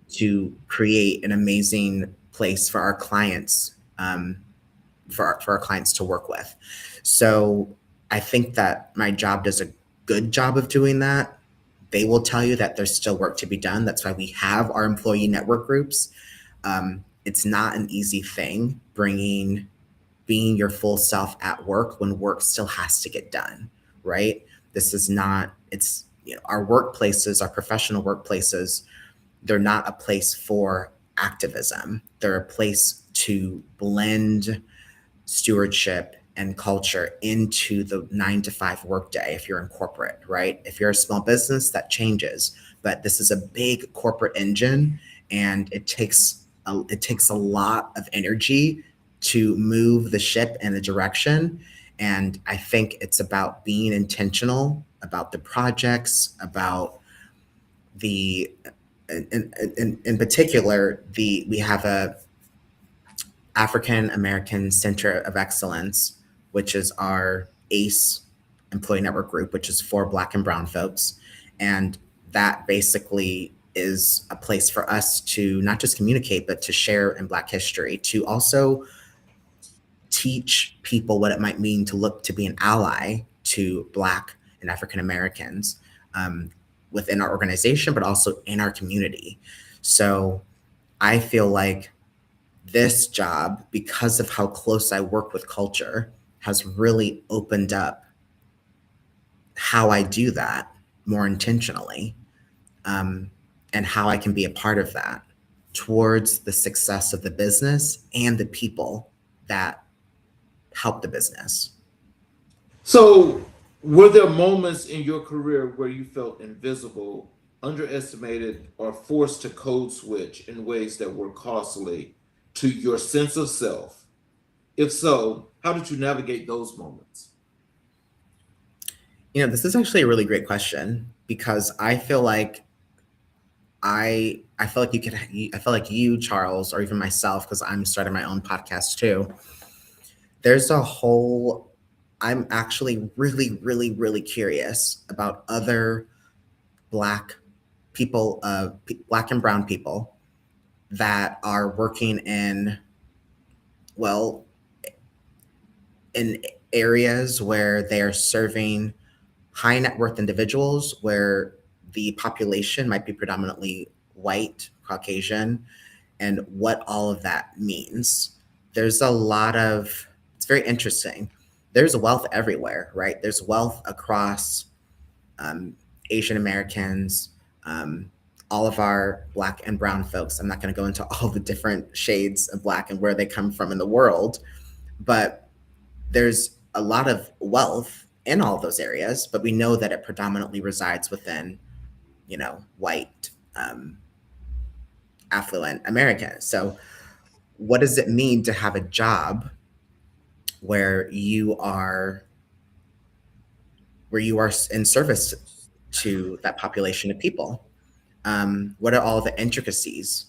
to create an amazing place for our clients, for our clients to work with. So I think that my job does a good job of doing that. They will tell you that there's still work to be done. That's why we have our employee network groups. It's not an easy thing being your full self at work when work still has to get done, right? Our workplaces, our professional workplaces, they're not a place for activism. They're a place to blend stewardship and culture into the 9-to-5 workday if you're in corporate, right? If you're a small business, that changes. But this is a big corporate engine, and it takes a lot of energy to move the ship in a direction. And I think it's about being intentional about the projects, about the in particular, we have a African American Center of Excellence, which is our ACE employee network group, which is for Black and Brown folks. And that basically is a place for us to not just communicate, but to share in Black history, to also teach people what it might mean to look to be an ally to Black and African Americans within our organization, but also in our community. So I feel like this job, because of how close I work with culture, has really opened up how I do that more intentionally, and how I can be a part of that towards the success of the business and the people that help the business. So, were there moments in your career where you felt invisible, underestimated, or forced to code switch in ways that were costly to your sense of self? If so, how did you navigate those moments? This is actually a really great question, because I feel like I feel like you, Charles, or even myself, because I'm starting my own podcast too. There's a whole, I'm actually really, really, really curious about other Black people, Black and Brown people that are working well, in areas where they are serving high net worth individuals, where the population might be predominantly white, Caucasian, and what all of that means. There's a lot of, it's very interesting. There's wealth everywhere, right? There's wealth across Asian Americans, all of our Black and Brown folks. I'm not going to go into all the different shades of Black and where they come from in the world, but there's a lot of wealth in all those areas, but we know that it predominantly resides within, white, affluent Americans. So what does it mean to have a job where you are in service to that population of people? What are all the intricacies?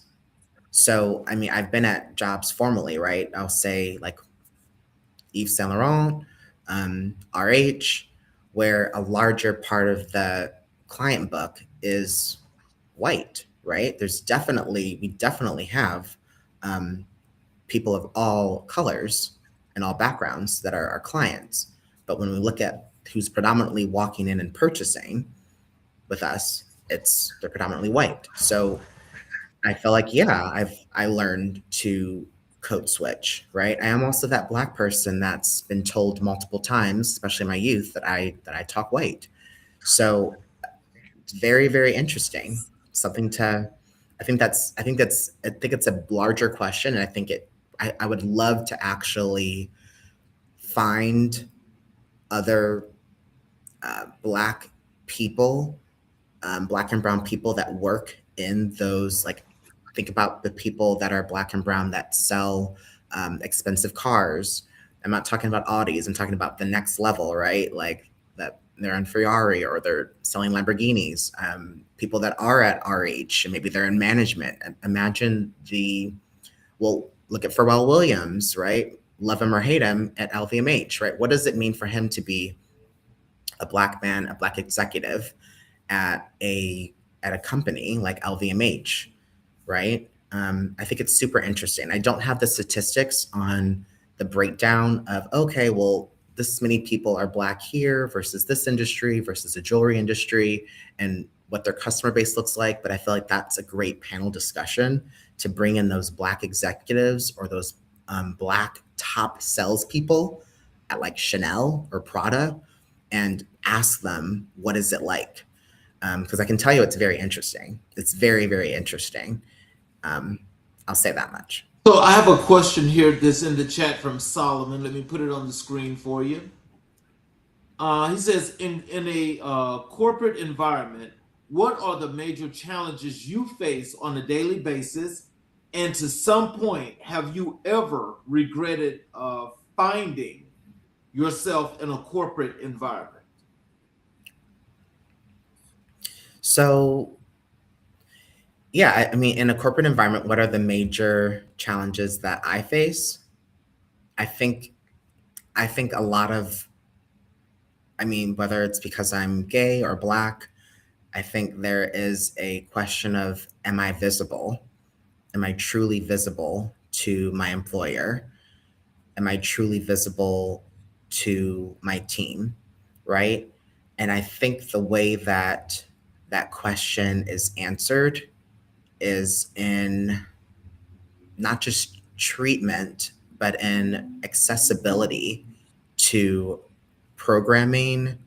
So, I mean, I've been at jobs formally, right? I'll say like Yves Saint Laurent, RH, where a larger part of the client book is white, right? We definitely have people of all colors and all backgrounds that are our clients. But when we look at who's predominantly walking in and purchasing with us, they're predominantly white. So I feel like, yeah, I learned to code switch, right? I am also that Black person that's been told multiple times, especially in my youth, that I talk white. So it's very, very interesting. Something to, I think it's a larger question. And I would love to actually find other Black people, Black and Brown people that work in those, like, think about the people that are Black and Brown that sell expensive cars. I'm not talking about Audis. I'm talking about the next level, right? Like that they're on Ferrari or they're selling Lamborghinis. People that are at RH and maybe they're in management. Imagine look at Pharrell Williams, right? Love him or hate him at LVMH, right? What does it mean for him to be a Black man, a Black executive at a company like LVMH, right? I think it's super interesting. I don't have the statistics on the breakdown of, okay, well, this many people are Black here versus this industry versus the jewelry industry and what their customer base looks like. But I feel like that's a great panel discussion to bring in those Black executives or those Black top salespeople at like Chanel or Prada and ask them, what is it like? Because I can tell you it's very interesting. It's very, very interesting. I'll say that much. So I have a question here that's in the chat from Solomon. Let me put it on the screen for you. He says, in a corporate environment, what are the major challenges you face on a daily basis? And to some point, have you ever regretted finding yourself in a corporate environment? So, yeah, I mean, in a corporate environment, what are the major challenges that I face? I think, I think a lot of, I mean, whether it's because I'm gay or Black, I think there is a question of, am I visible? Am I truly visible to my employer? Am I truly visible to my team? Right? And I think the way that that question is answered is in not just treatment, but in accessibility to programming,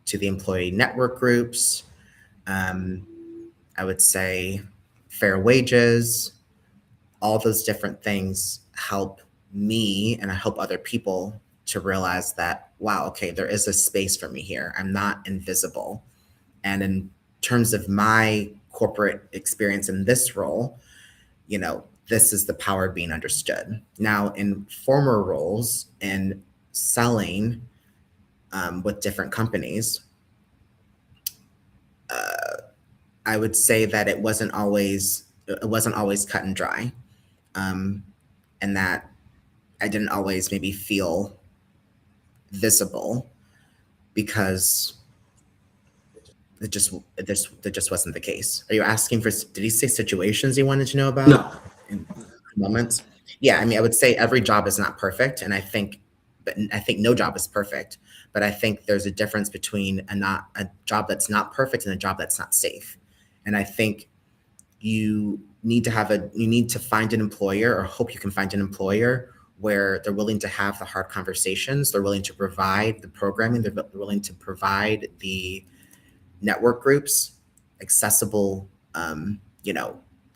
to the employee network groups. Um, I would say fair wages, all those different things help me and I hope other people to realize that, wow, okay, there is a space for me here. I'm not invisible. And in terms of my corporate experience in this role, you know, this is the power of being understood. Now, in former roles in selling with different companies, I would say that it wasn't always cut and dry, and that I didn't always maybe feel visible because that just wasn't the case. Are you asking for? Did he say situations you wanted to know about? No. In moments. Yeah, I mean, I would say every job is not perfect, and I think no job is perfect. But I think there's a difference between a job that's not perfect and a job that's not safe. And I think you need to find an employer, or hope you can find an employer where they're willing to have the hard conversations, they're willing to provide the programming, they're willing to provide the network groups, accessible,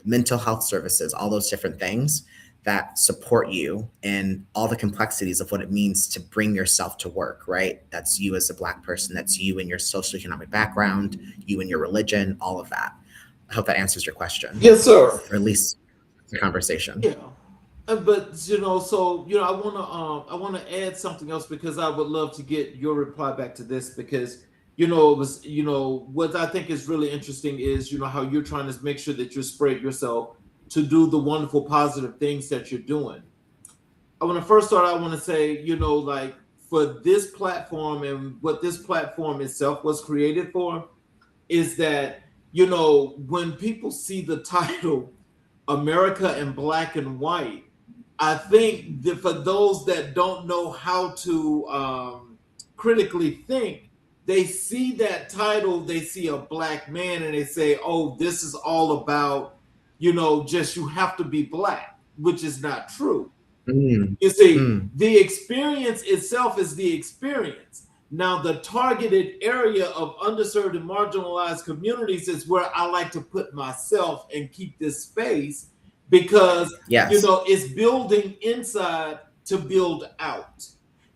mental health services, all those different things that support you in all the complexities of what it means to bring yourself to work, right? That's you as a Black person, that's you and your socioeconomic background, you and your religion, all of that. I hope that answers your question. Yes, sir. Or at least the conversation. Yeah. But I wanna add something else because I would love to get your reply back to this because it was what I think is really interesting is how you're trying to make sure that you spread yourself to do the wonderful positive things that you're doing. I want to first start. I want to say like for this platform and what this platform itself was created for is that when people see the title America in Black and White, I think that for those that don't know how to critically think, they see that title, they see a Black man, and they say, "Oh, this is all about, just you have to be Black," which is not true. You see, the experience itself is the experience. Now, the targeted area of underserved and marginalized communities is where I like to put myself and keep this space because, it's building inside to build out.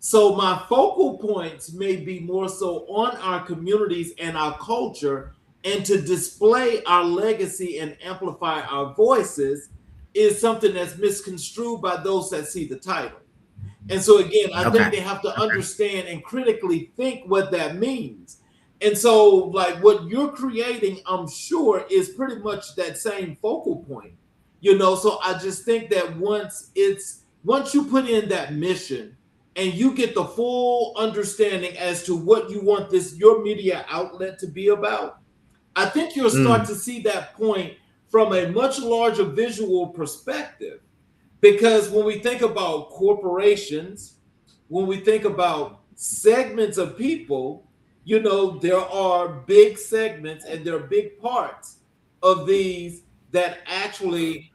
So my focal points may be more so on our communities and our culture, and to display our legacy and amplify our voices is something that's misconstrued by those that see the title. And so again, I think they have to understand and critically think what that means. And so like what you're creating, I'm sure is pretty much that same focal point. So I just think that once you put in that mission and you get the full understanding as to what you want your media outlet to be about, I think you'll start to see that point from a much larger visual perspective. Because when we think about corporations, when we think about segments of people, there are big segments and there are big parts of these that actually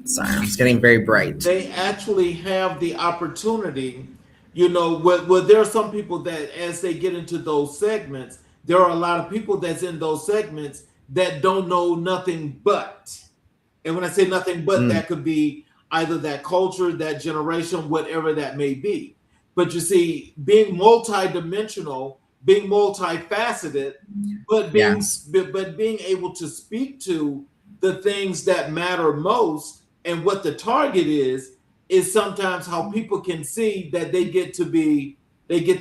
Sorry, it's getting very bright. They actually have the opportunity, where there are some people that as they get into those segments, there are a lot of people that's in those segments that don't know nothing but. And when I say nothing but, that could be either that culture, that generation, whatever that may be. But you see, being multidimensional, being multifaceted, but Yeah. being able to speak to the things that matter most and what the target is sometimes how people can see that they get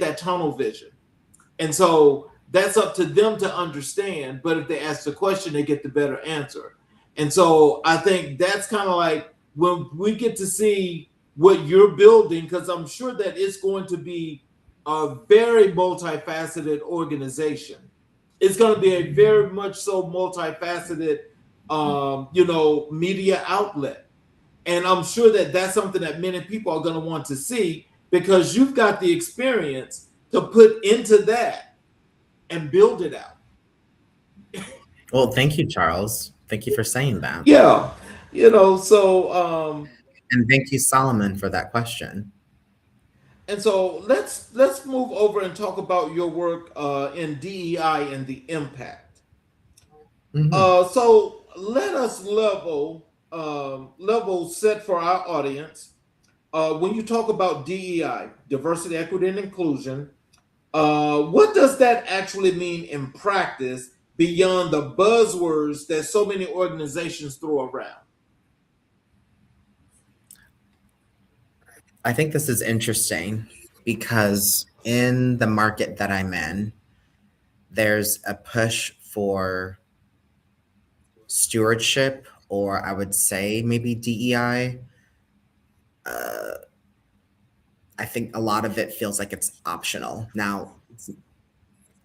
that tunnel vision. And so that's up to them to understand. But if they ask the question, they get the better answer. And so I think that's kind of like when we get to see what you're building, because I'm sure that it's going to be a very multifaceted organization. It's going to be a very much so multifaceted, media outlet. And I'm sure that that's something that many people are going to want to see because you've got the experience to put into that and build it out. Well, thank you, Charles. Thank you for saying that. Yeah, so And thank you, Solomon, for that question. and so let's move over and talk about your work in DEI and the impact. Mhm. So let us level set for our audience. When you talk about DEI, diversity, equity, and inclusion, what does that actually mean in practice beyond the buzzwords that so many organizations throw around? I think this is interesting because in the market that I'm in, there's a push for stewardship, or I would say maybe DEI. I think a lot of it feels like it's optional. Now,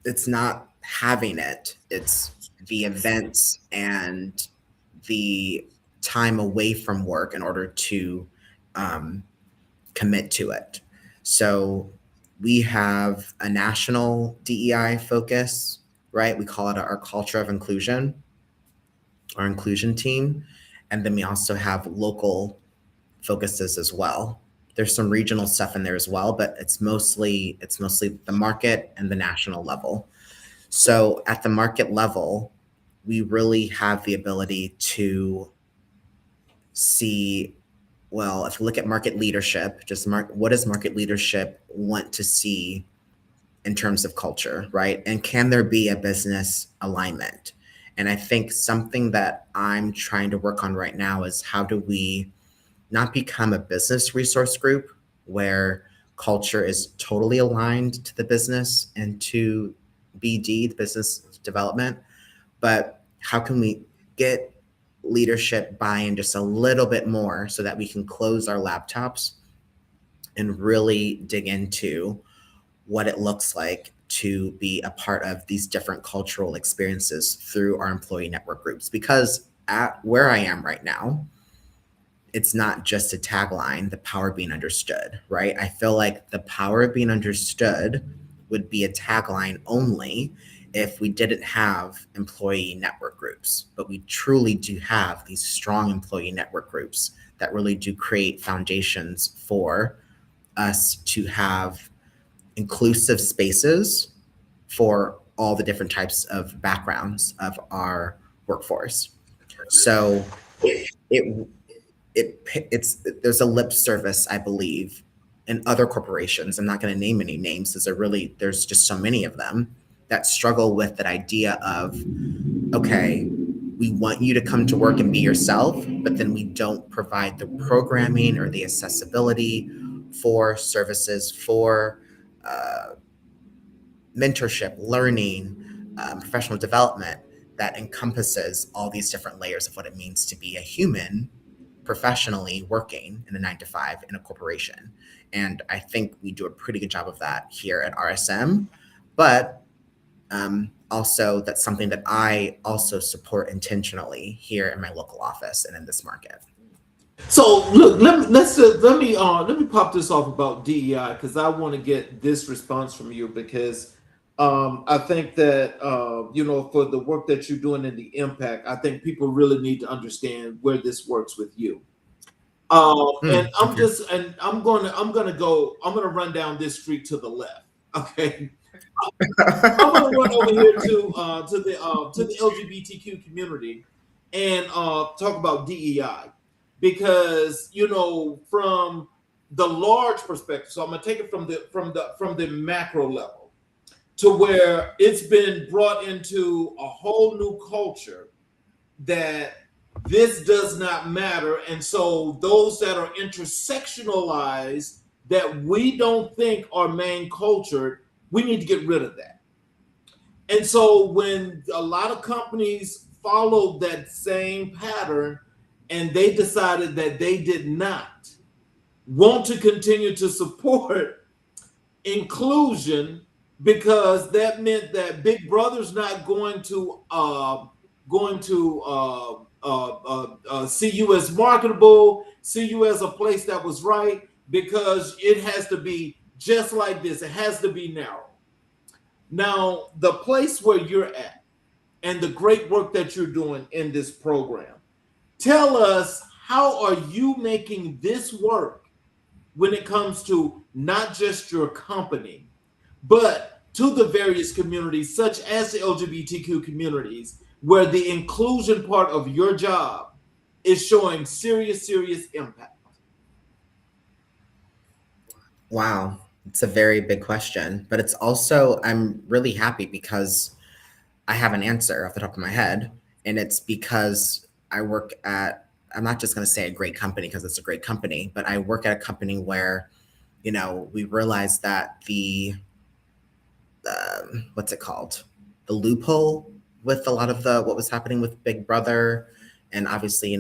it's not having it, it's the events and the time away from work in order to um, commit to it. So we have a national DEI focus, right? We call it our culture of inclusion, our inclusion team. And then we also have local focuses as well. There's some regional stuff in there as well, but it's mostly the market and the national level. So at the market level, we really have the ability to see, well, if you look at market leadership, what does market leadership want to see in terms of culture, right? And can there be a business alignment? And I think something that I'm trying to work on right now is how do we not become a business resource group where culture is totally aligned to the business and to BD, the business development, but how can we get leadership buy-in just a little bit more so that we can close our laptops and really dig into what it looks like to be a part of these different cultural experiences through our employee network groups? Because at where I am right now, it's not just a tagline, the power of being understood, right? I feel like the power of being understood would be a tagline only if we didn't have employee network groups. But we truly do have these strong employee network groups that really do create foundations for us to have inclusive spaces for all the different types of backgrounds of our workforce. So it it's there's a lip service, I believe, in other corporations. I'm not going to name any names because there's just so many of them that struggle with that idea of, okay, we want you to come to work and be yourself, but then we don't provide the programming or the accessibility for services for mentorship, learning, professional development that encompasses all these different layers of what it means to be a human professionally working in a 9 to 5 in a corporation. And I think we do a pretty good job of that here at RSM. But also, that's something that I also support intentionally here in my local office and in this market. So look, let me pop this off about DEI because I want to get this response from you because I think that for the work that you're doing in the impact, I think people really need to understand where this works with you. And I'm gonna run down this street to the left. Okay, I'm gonna run over here to the LGBTQ community and talk about DEI because from the large perspective. So I'm gonna take it from the macro level to where it's been brought into a whole new culture that this does not matter. And so those that are intersectionalized that we don't think are main cultured, we need to get rid of that. And so when a lot of companies followed that same pattern and they decided that they did not want to continue to support inclusion, because that meant that Big Brother's not going to see you as marketable, see you as a place that was right, because it has to be just like this. It has to be narrow. Now, the place where you're at and the great work that you're doing in this program, tell us, how are you making this work when it comes to not just your company, but to the various communities, such as the LGBTQ communities, where the inclusion part of your job is showing serious, serious impact? Wow, it's a very big question, but it's also, I'm really happy because I have an answer off the top of my head. And it's because I work at, I'm not just going to say a great company because it's a great company, but I work at a company where, we realize that what's it called? The loophole with a lot of what was happening with Big Brother. And obviously,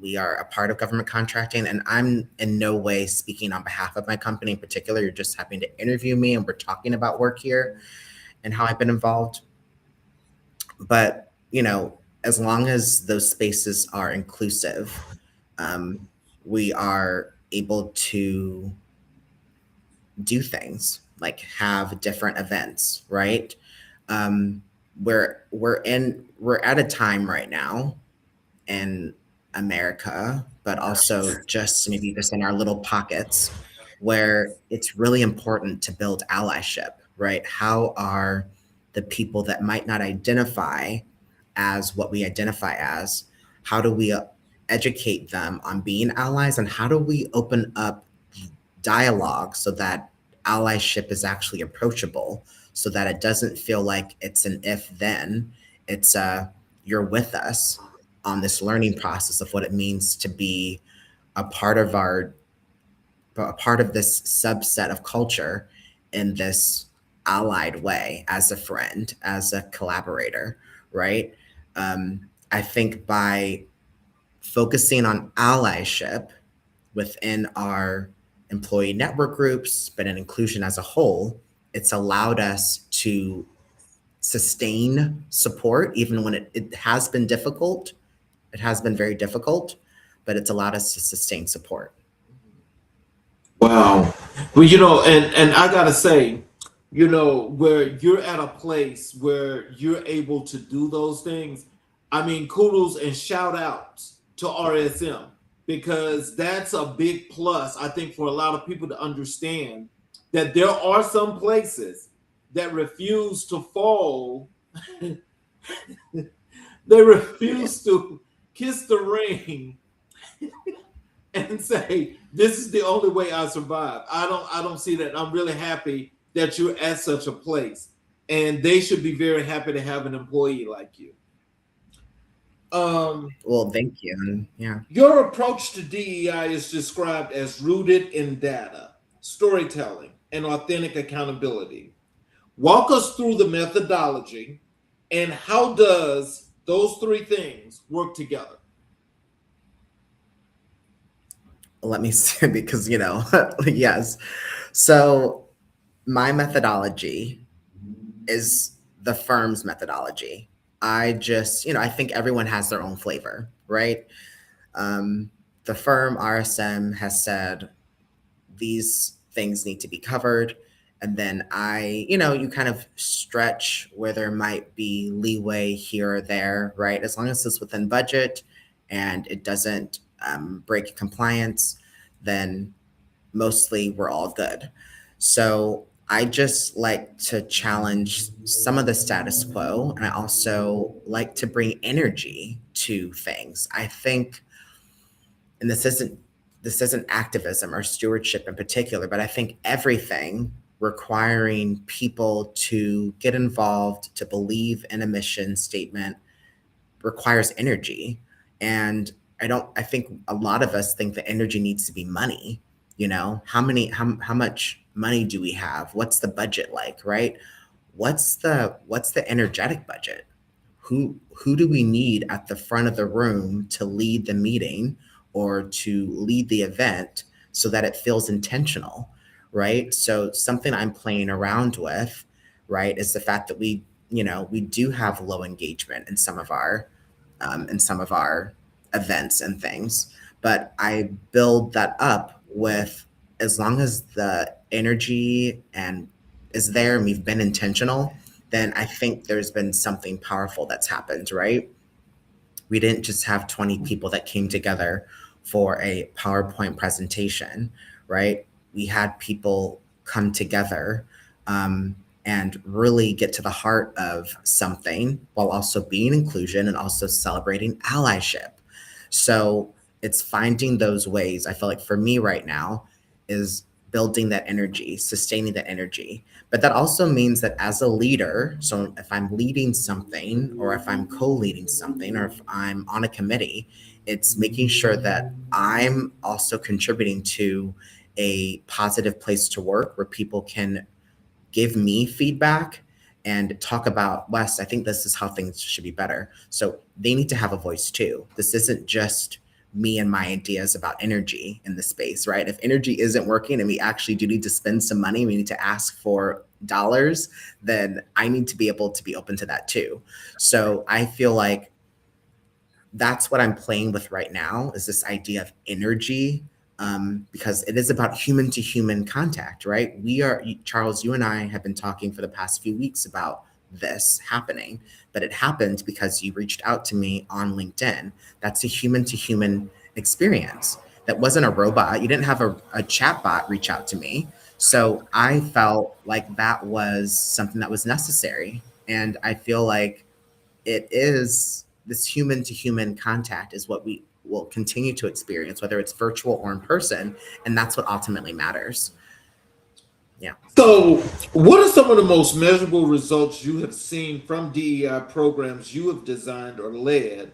we are a part of government contracting, and I'm in no way speaking on behalf of my company in particular. You're just having to interview me and we're talking about work here and how I've been involved. But, as long as those spaces are inclusive, we are able to do things like have different events, right? We're at a time right now in America, but also just maybe just in our little pockets where it's really important to build allyship, right? How are the people that might not identify as what we identify as, how do we educate them on being allies, and how do we open up dialogue so that allyship is actually approachable, so that it doesn't feel like it's an if then, it's you're with us on this learning process of what it means to be a part of this subset of culture in this allied way, as a friend, as a collaborator, right? I think by focusing on allyship within our employee network groups, but in inclusion as a whole, it's allowed us to sustain support, even when it has been difficult. It has been very difficult, but it's allowed us to sustain support. Wow. Well, and I gotta say, where you're at a place where you're able to do those things, I mean, kudos and shout outs to RSM, because that's a big plus, I think, for a lot of people to understand that there are some places that refuse to fall. They refuse to kiss the ring and say, this is the only way I survive. I don't see that. I'm really happy that you're at such a place, and they should be very happy to have an employee like you. Well, thank you. And yeah, Your approach to DEI is described as rooted in data, storytelling, and authentic accountability. Walk us through the methodology and how does those three things work together? let me say, because yes. So my methodology is the firm's methodology. I just, I think everyone has their own flavor, right? The firm RSM has said these things need to be covered. And then you kind of stretch where there might be leeway here or there, right? As long as it's within budget and it doesn't break compliance, then mostly we're all good. So I just like to challenge some of the status quo. And I also like to bring energy to things. I think, and this isn't this isn't activism or stewardship in particular, but I think everything requiring people to get involved, to believe in a mission statement requires energy. And I think a lot of us think that energy needs to be money. You know, how much money do we have? What's the budget like, right? What's the energetic budget? Who do we need at the front of the room to lead the meeting or to lead the event so that it feels intentional, right? So something I'm playing around with, right, is the fact that we do have low engagement in some of our events and things, but I build that up with, as long as the energy and is there and we've been intentional, then I think there's been something powerful that's happened, right? We didn't just have 20 people that came together for a PowerPoint presentation, right? We had people come together and really get to the heart of something while also being inclusion and also celebrating allyship. So it's finding those ways. I feel like for me right now is building that energy, sustaining that energy. But that also means that as a leader, so if I'm leading something or if I'm co-leading something or if I'm on a committee, it's making sure that I'm also contributing to a positive place to work where people can give me feedback and talk about, Wes, I think this is how things should be better. So they need to have a voice too. This isn't just me and my ideas about energy in the space, right? If energy isn't working and we actually do need to spend some money, we need to ask for dollars, then I need to be able to be open to that too. So I feel like that's what I'm playing with right now, is this idea of energy, because it is about human to human contact, right? Charles, you and I have been talking for the past few weeks about this happening, but it happened because you reached out to me on LinkedIn. That's a human to human experience. That wasn't a robot. You didn't have a chat bot reach out to me. So I felt like that was something that was necessary. And I feel like it is this human to human contact is what we will continue to experience, whether it's virtual or in person. And that's what ultimately matters. Yeah. So, what are some of the most measurable results you have seen from DEI programs you have designed or led?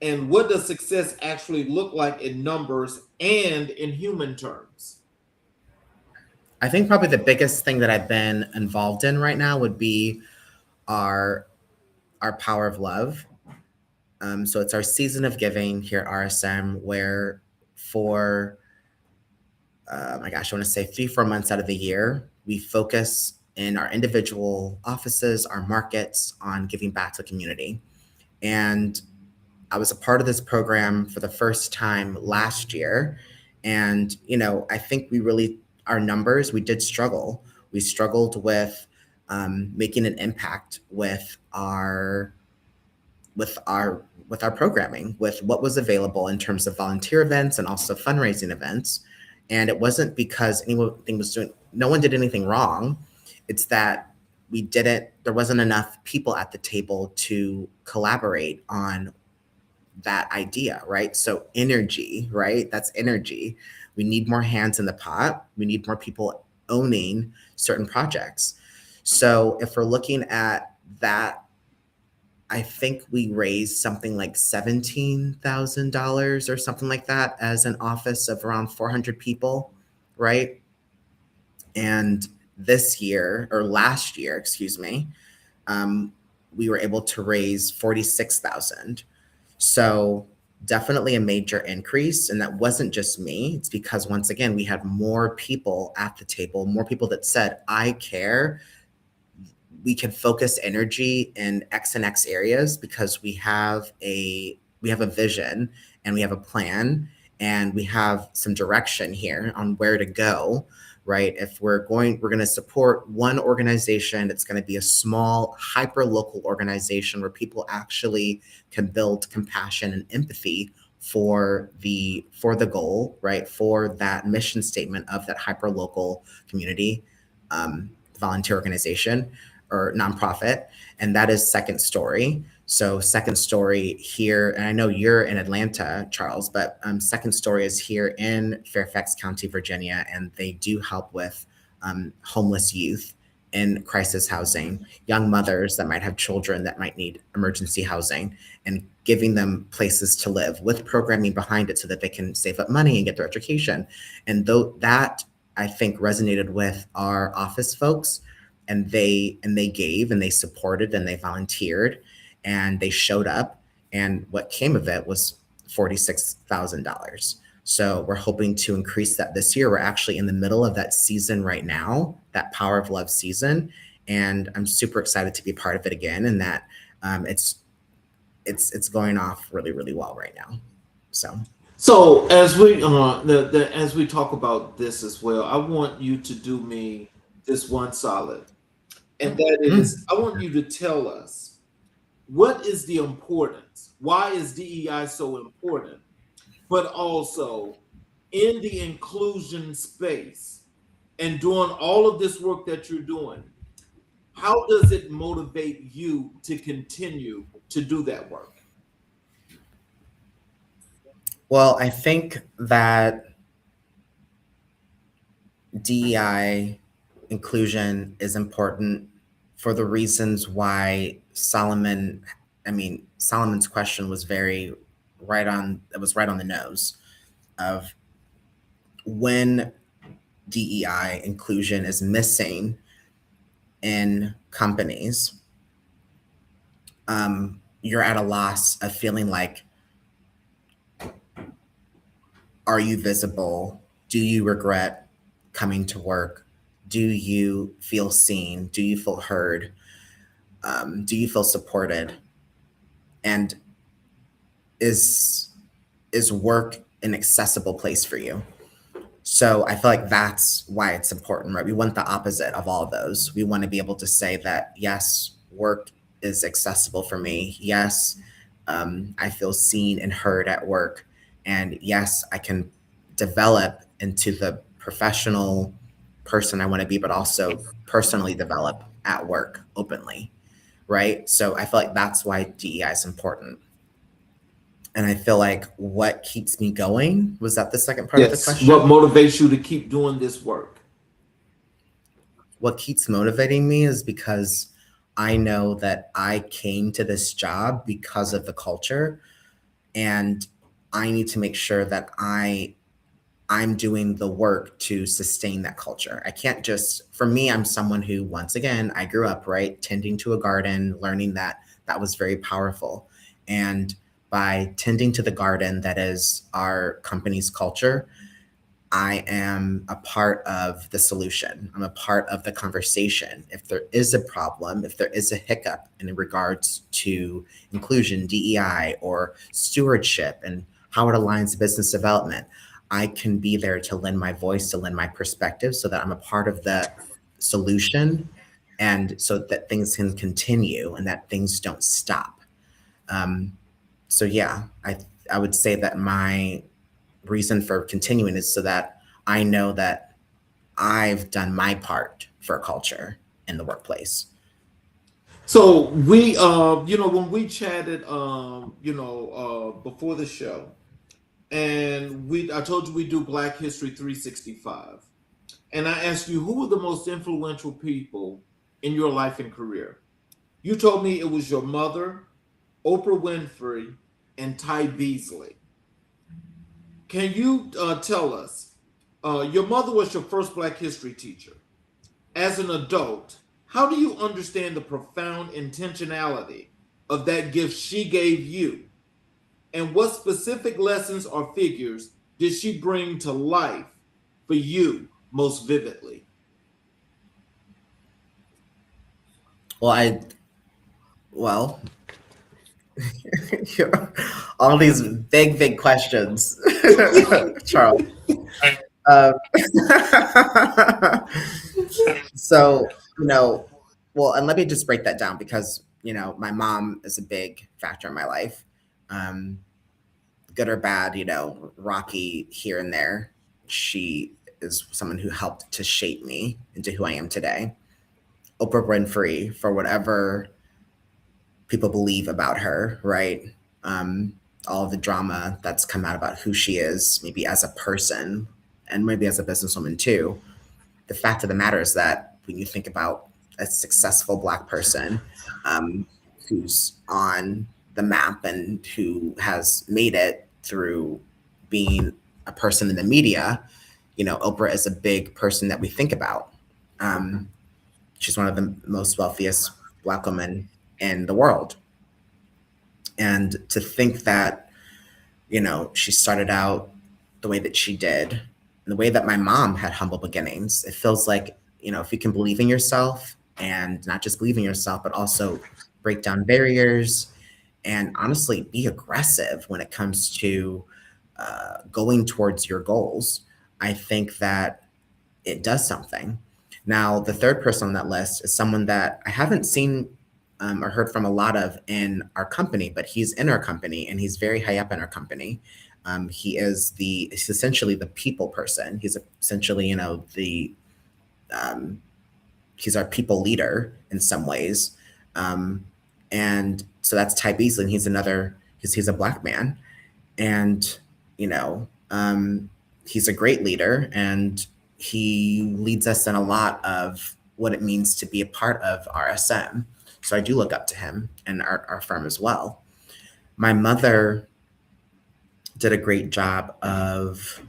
And what does success actually look like in numbers and in human terms? I think probably the biggest thing that I've been involved in right now would be our Power of Love. So it's our season of giving here at RSM, where for my gosh, I want to say 3-4 months out of the year, we focus in our individual offices, our markets, on giving back to the community. And I was a part of this program for the first time last year. And, I think our numbers, we did struggle. We struggled with making an impact with our programming, with what was available in terms of volunteer events and also fundraising events. And it wasn't because no one did anything wrong. It's that there wasn't enough people at the table to collaborate on that idea, right? So energy, right? That's energy. We need more hands in the pot. We need more people owning certain projects. So if we're looking at that, I think we raised something like $17,000 or something like that as an office of around 400 people, right? And last year, excuse me, we were able to raise 46,000. So definitely a major increase. And that wasn't just me. It's because, once again, we had more people at the table, more people that said, I care. We can focus energy in X and X areas because we have a vision and we have a plan and we have some direction here on where to go, right? If we're going to support one organization, it's going to be a small, hyper local organization where people actually can build compassion and empathy for the goal, right? For that mission statement of that hyper local community, volunteer organization. or nonprofit, and that is Second Story. So Second Story here, and I know you're in Atlanta, Charles, but Second Story is here in Fairfax County, Virginia, and they do help with homeless youth in crisis housing, young mothers that might have children that might need emergency housing, and giving them places to live with programming behind it so that they can save up money and get their education. And though that I think resonated with our office folks, and they gave and they supported and they volunteered and they showed up, and what came of it was $46,000. So we're hoping to increase that this year. We're actually in the middle of that season right now, that Power of Love season, and I'm super excited to be part of it again. And that it's going off really, really well right now. So as we as we talk about this as well, I want you to do me this one solid, and that is, I want you to tell us, what is the importance? Why is DEI so important? But also in the inclusion space and doing all of this work that you're doing, how does it motivate you to continue to do that work? Well, I think that DEI inclusion is important for the reasons why Solomon's question was it was right on the nose of when DEI inclusion is missing in companies. You're at a loss of feeling like, are you visible? Do you regret coming to work? Do you feel seen? Do you feel heard? Do you feel supported? And is work an accessible place for you? So I feel like that's why it's important, right? We want the opposite of all of those. We want to be able to say that, yes, work is accessible for me. Yes, I feel seen and heard at work. And yes, I can develop into the professional person I want to be, but also personally develop at work openly, right? So I feel like that's why DEI is important. And I feel like what keeps me going, was that the second part of the question? What motivates you to keep doing this work? What keeps motivating me is because I know that I came to this job because of the culture, and I need to make sure that I'm doing the work to sustain that culture. I can't for me, I'm someone who, once again, I grew up, right, tending to a garden, learning that was very powerful. And by tending to the garden that is our company's culture, I am a part of the solution. I'm a part of the conversation. If there is a problem, if there is a hiccup in regards to inclusion, DEI, or stewardship, and how it aligns to business development, I can be there to lend my voice, to lend my perspective, so that I'm a part of the solution, and so that things can continue and that things don't stop. So yeah, I would say that my reason for continuing is so that I know that I've done my part for culture in the workplace. So we, when we chatted, before the show, and I told you we do Black History 365, and I asked you, who were the most influential people in your life and career? You told me it was your mother, Oprah Winfrey, and Ty Beasley. Can you tell us, your mother was your first Black history teacher. As an adult, how do you understand the profound intentionality of that gift she gave you? And what specific lessons or figures did she bring to life for you most vividly? Well, all these big questions, Charles. So, well, and let me just break that down, because, my mom is a big factor in my life. Good or bad, rocky here and there. She is someone who helped to shape me into who I am today. Oprah Winfrey for whatever people believe about her, right? Um, all the drama that's come out about who she is, maybe as a person and maybe as a businesswoman too. The fact of the matter is that when you think about a successful Black person um, who's on the map and who has made it through being a person in the media, Oprah is a big person that we think about. Um, she's one of the most wealthiest Black women in the world. And to think that, she started out the way that she did, and the way that my mom had humble beginnings, it feels like, if you can believe in yourself and not just believe in yourself, but also break down barriers and honestly be aggressive when it comes to going towards your goals, I think that it does something. Now, the third person on that list is someone that I haven't seen or heard from a lot of in our company, but he's in our company and he's very high up in our company. He's essentially the people person. He's essentially, um, he's our people leader in some ways. Um, and so that's Ty Beasley. And he's a Black man. And, you know, um, he's a great leader and he leads us in a lot of what it means to be a part of RSM. So I do look up to him and our firm as well. My mother did a great job of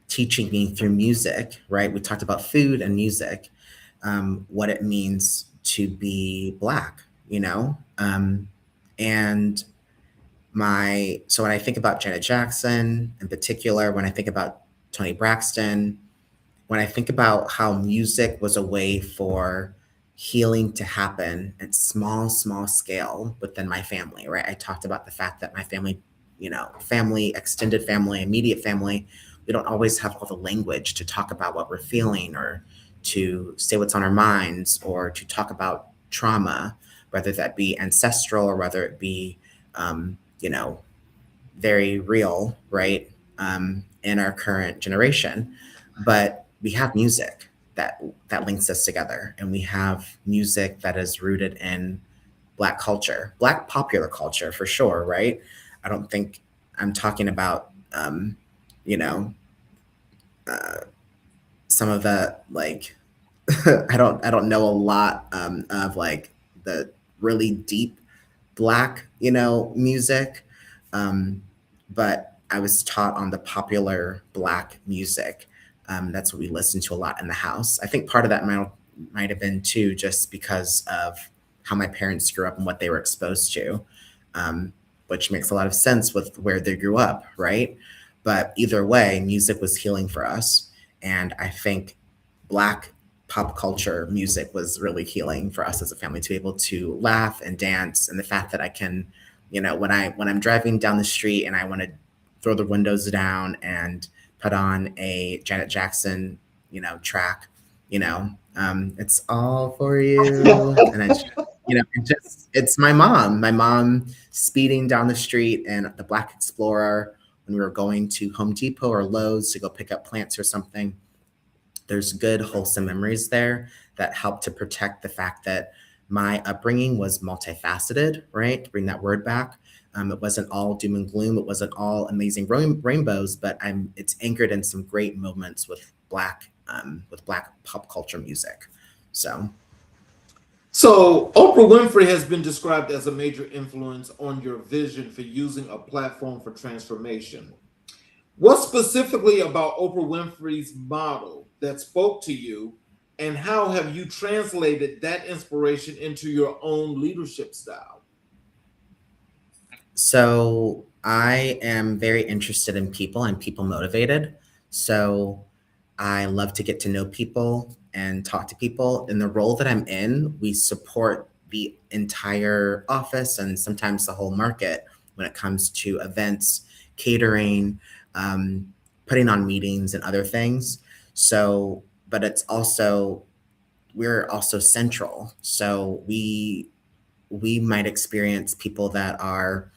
teaching me through music, right? We talked about food and music, what it means to be Black, and so when I think about Janet Jackson in particular, when I think about Toni Braxton, when I think about how music was a way for healing to happen at small scale within my family, right? I talked about the fact that my family, extended family, immediate family, we don't always have all the language to talk about what we're feeling or to say what's on our minds or to talk about trauma, whether that be ancestral or whether it be, very real, right, in our current generation. But we have music that links us together, and we have music that is rooted in Black culture, Black popular culture for sure, right? I don't think I'm talking about, you know, uh, some of the like I don't know a lot of like the really deep Black, music. Um, but I was taught on the popular Black music. That's what we listened to a lot in the house. I think part of that might have been too, just because of how my parents grew up and what they were exposed to, which makes a lot of sense with where they grew up, right? But either way, music was healing for us. And I think Black pop culture music was really healing for us as a family to be able to laugh and dance. And the fact that I can, when I'm driving down the street and I want to throw the windows down and put on a Janet Jackson, track, it's all for you. And it's my mom speeding down the street and the Black Explorer when we were going to Home Depot or Lowe's to go pick up plants or something. There's good, wholesome memories there that help to protect the fact that my upbringing was multifaceted, right? To bring that word back. It wasn't all doom and gloom. It wasn't all amazing rainbows, but it's anchored in some great moments with Black pop culture music. So Oprah Winfrey has been described as a major influence on your vision for using a platform for transformation. What specifically about Oprah Winfrey's model that spoke to you, and how have you translated that inspiration into your own leadership style? So I am very interested in people and people motivated. So I love to get to know people and talk to people. In the role that I'm in, we support the entire office and sometimes the whole market when it comes to events, catering, putting on meetings and other things. So, but we're also central. So we might experience people that are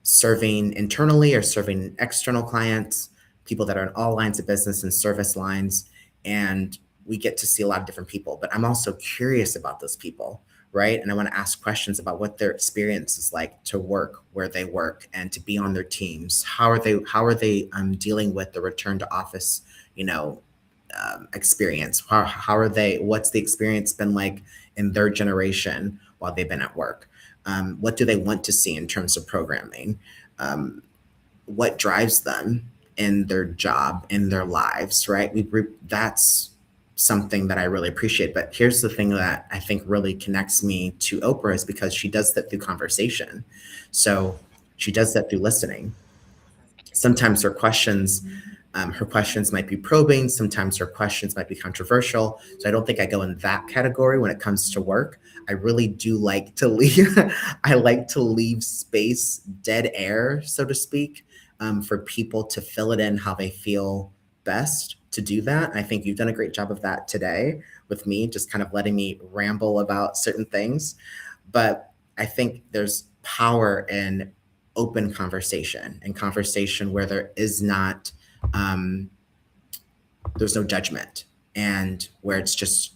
serving internally or serving external clients, people that are in all lines of business and service lines. And we get to see a lot of different people, but I'm also curious about those people, right? And I want to ask questions about what their experience is like to work where they work and to be on their teams. How are they dealing with the return to office, you know, experience? How are they? What's the experience been like in their generation while they've been at work? What do they want to see in terms of programming? What drives them in their job, in their lives, right? That's something that I really appreciate. But here's the thing that I think really connects me to Oprah is because she does that through conversation. So she does that through listening. Sometimes her questions might be probing. Sometimes her questions might be controversial. So I don't think I go in that category when it comes to work. I really do like to leave. I like to leave space, dead air, so to speak, for people to fill it in how they feel best to do that. I think you've done a great job of that today with me, just kind of letting me ramble about certain things. But I think there's power in open conversation and conversation where there is not there's no judgment and where it's just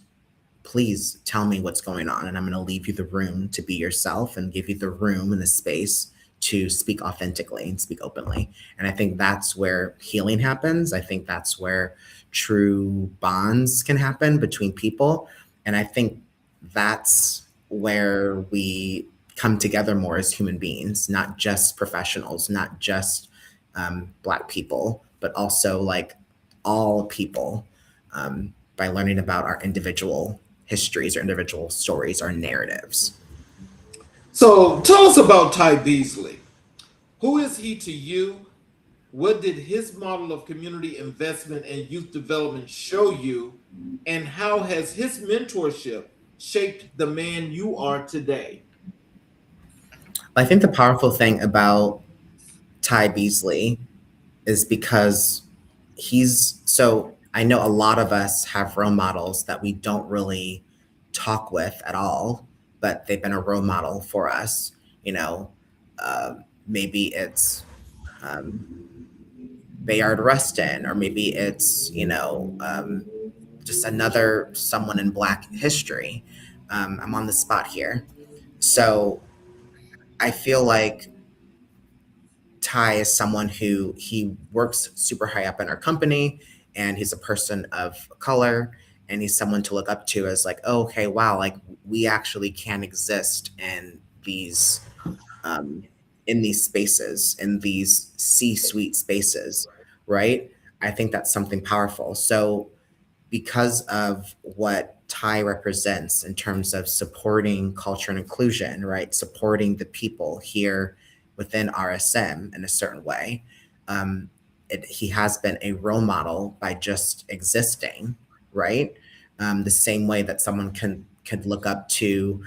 please tell me what's going on and I'm going to leave you the room to be yourself and give you the room and the space to speak authentically and speak openly. And I think that's where healing happens. I think that's where true bonds can happen between people. And I think that's where we come together more as human beings, not just professionals, not just Black people, but also like all people, by learning about our individual histories, our individual stories, our narratives. So tell us about Ty Beasley. Who is he to you? What did his model of community investment and youth development show you? And how has his mentorship shaped the man you are today? I think the powerful thing about Ty Beasley is because I know a lot of us have role models that we don't really talk with at all, but they've been a role model for us. You know, maybe it's Bayard Rustin, or maybe it's, just another someone in Black history. I'm on the spot here. So I feel like Ty is someone who he works super high up in our company and he's a person of color and he's someone to look up to as like, oh, okay, wow, like we actually can exist these um, in these spaces, in these C-suite spaces, right? I think that's something powerful. So because of what Thai represents in terms of supporting culture and inclusion, right? Supporting the people here within RSM in a certain way. Um, he has been a role model by just existing, right? The same way that someone could look up to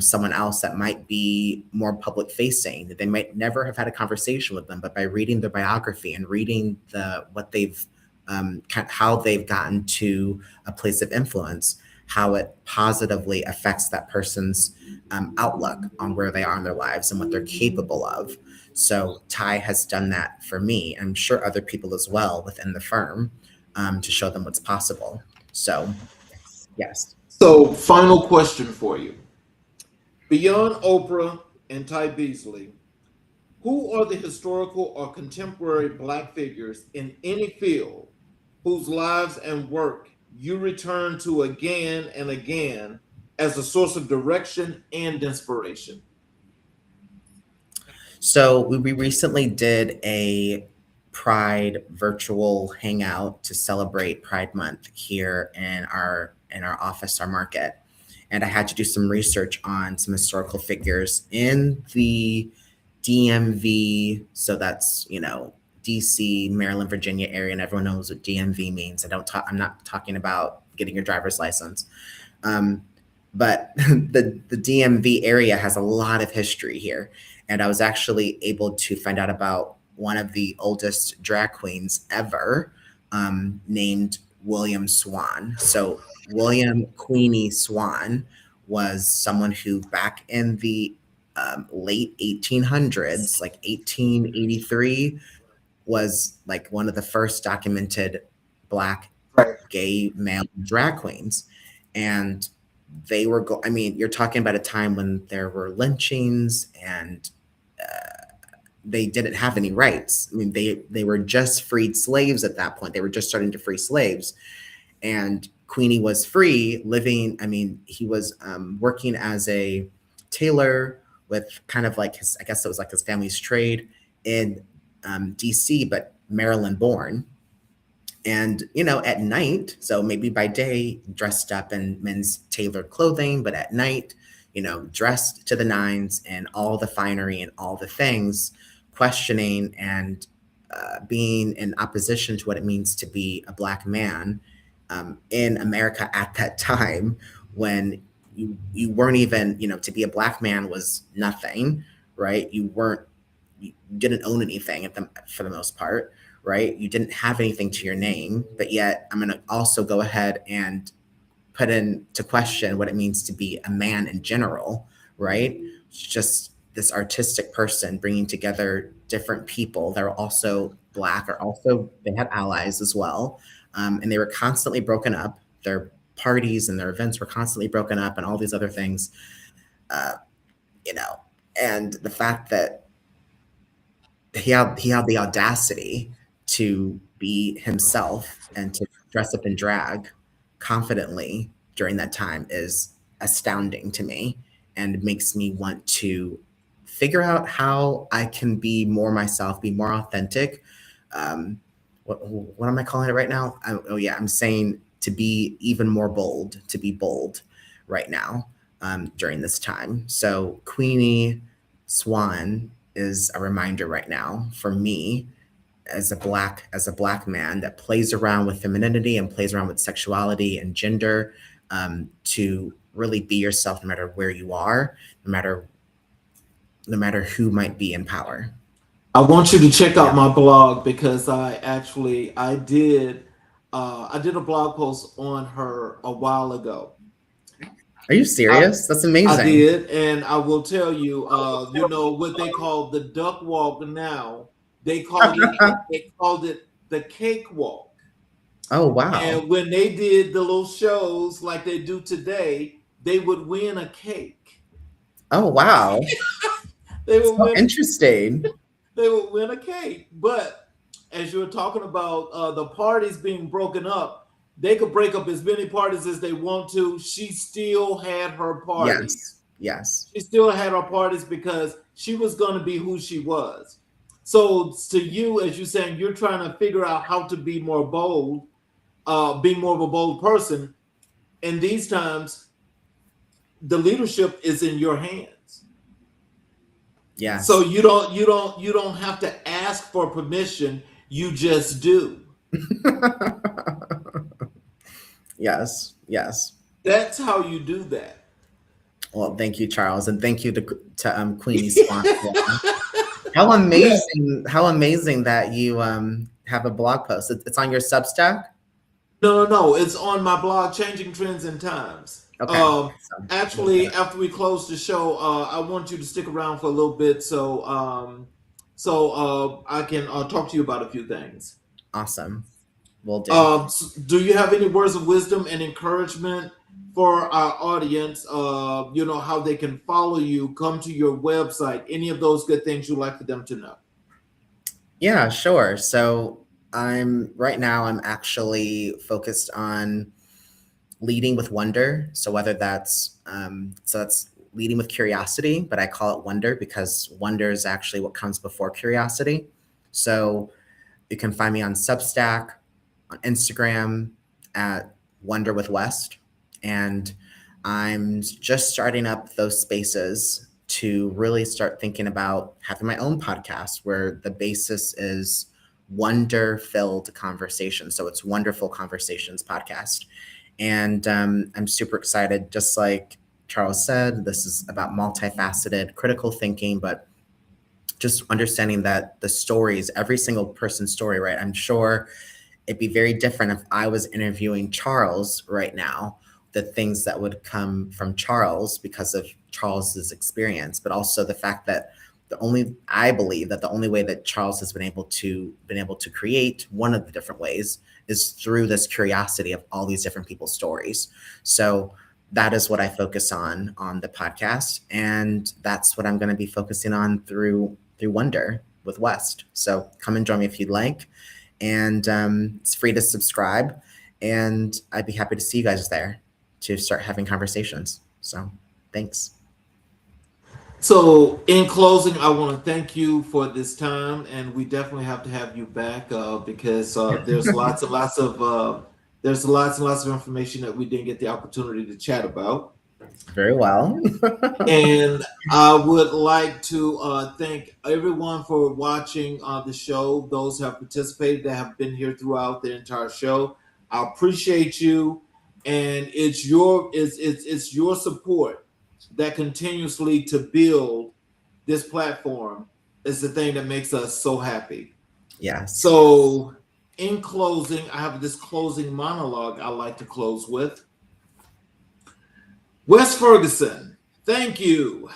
someone else that might be more public facing. They might never have had a conversation with them, but by reading their biography and reading what they've how they've gotten to a place of influence, how it positively affects that person's outlook on where they are in their lives and what they're capable of. So Ty has done that for me. I'm sure other people as well within the firm, to show them what's possible. So yes. So, final question for you. Beyond Oprah and Ty Beasley, who are the historical or contemporary Black figures in any field whose lives and work you return to again and again as a source of direction and inspiration? So we recently did a Pride virtual hangout to celebrate Pride Month here in our office, our market. And I had to do some research on some historical figures in the DMV. So that's, DC, Maryland, Virginia area, and everyone knows what DMV means. I'm not talking about getting your driver's license. But the DMV area has a lot of history here. And I was actually able to find out about one of the oldest drag queens ever, named William Swan. So William Queenie Swan was someone who back in the late 1800s, like 1883, was like one of the first documented Black Right. gay male drag queens. And they were, I mean, you're talking about a time when there were lynchings and they didn't have any rights. I mean, they were just freed slaves at that point. They were just starting to free slaves, and Queenie was free, living. I mean, he was working as a tailor with kind of like his, I guess it was like his family's trade in D.C., but Maryland born. And at night, so maybe by day dressed up in men's tailored clothing, but at night, dressed to the nines and all the finery and all the things, questioning and being in opposition to what it means to be a Black man in America at that time, when you weren't even, to be a Black man was nothing, right? You didn't own anything for the most part, right? You didn't have anything to your name, but yet I'm going to also go ahead and put into question what it means to be a man in general, right? It's just this artistic person bringing together different people that are also Black, or also they had allies as well. And they were constantly broken up. Their parties and their events were constantly broken up and all these other things, and the fact that he had the audacity to be himself and to dress up in drag confidently during that time is astounding to me, and makes me want to figure out how I can be more myself, be more authentic. What am I calling it right now? I'm saying to be even more bold, to be bold right now during this time. So Queenie Swan is a reminder right now for me as a black man that plays around with femininity and plays around with sexuality and gender, to really be yourself no matter where you are, no matter who might be in power. I want you to check out my blog, because I did a blog post on her a while ago. Are you serious? That's amazing. I did, and I will tell you, what they call the duck walk now. They called it the cake walk. Oh wow! And when they did the little shows like they do today, they would win a cake. Oh wow! They would win. Interesting. They would win a cake, but as you were talking about the parties being broken up, they could break up as many parties as they want to. She still had her parties. Yes. She still had her parties because she was going to be who she was. So to you, as you're saying, you're trying to figure out how to be more bold, be more of a bold person. In these times, the leadership is in your hands. Yeah. So you don't have to ask for permission. You just do. Yes. That's how you do that. Well, thank you, Charles, and thank you to Queenie Swan. How amazing! How amazing that you have a blog post. It's on your Substack. No. It's on my blog, Changing Trends and Times. Okay. Actually, after we close the show, I want you to stick around for a little bit so I can talk to you about a few things. Awesome. Will do. Do you have any words of wisdom and encouragement for our audience? How they can follow you, come to your website, any of those good things you'd like for them to know? Yeah, sure. So I'm actually focused on leading with wonder. So whether that's leading with curiosity, but I call it wonder because wonder is actually what comes before curiosity. So you can find me on Substack, on Instagram at Wonder with West. And I'm just starting up those spaces to really start thinking about having my own podcast where the basis is wonder-filled conversation. So it's Wonderful Conversations podcast. And I'm super excited. Just like Charles said, this is about multifaceted critical thinking, but just understanding that the stories, every single person's story, right? I'm sure it'd be very different if I was interviewing Charles right now, the things that would come from Charles because of Charles's experience, but also the fact that I believe that the only way that Charles has been able to create, one of the different ways, is through this curiosity of all these different people's stories. So that is what I focus on the podcast, and that's what I'm going to be focusing on through Wonder with West. So come and join me if you'd like, and it's free to subscribe, and I'd be happy to see you guys there to start having conversations. So thanks. So in closing, I want to thank you for this time, and we definitely have to have you back because there's lots and lots of information that we didn't get the opportunity to chat about. Very well. And I would like to thank everyone for watching the show. Those who have participated that have been here throughout the entire show. I appreciate you, and it's your support that continuously to build this platform is the thing that makes us so happy. Yeah. So in closing, I have this closing monologue I like to close with. Wes Ferguson, thank you,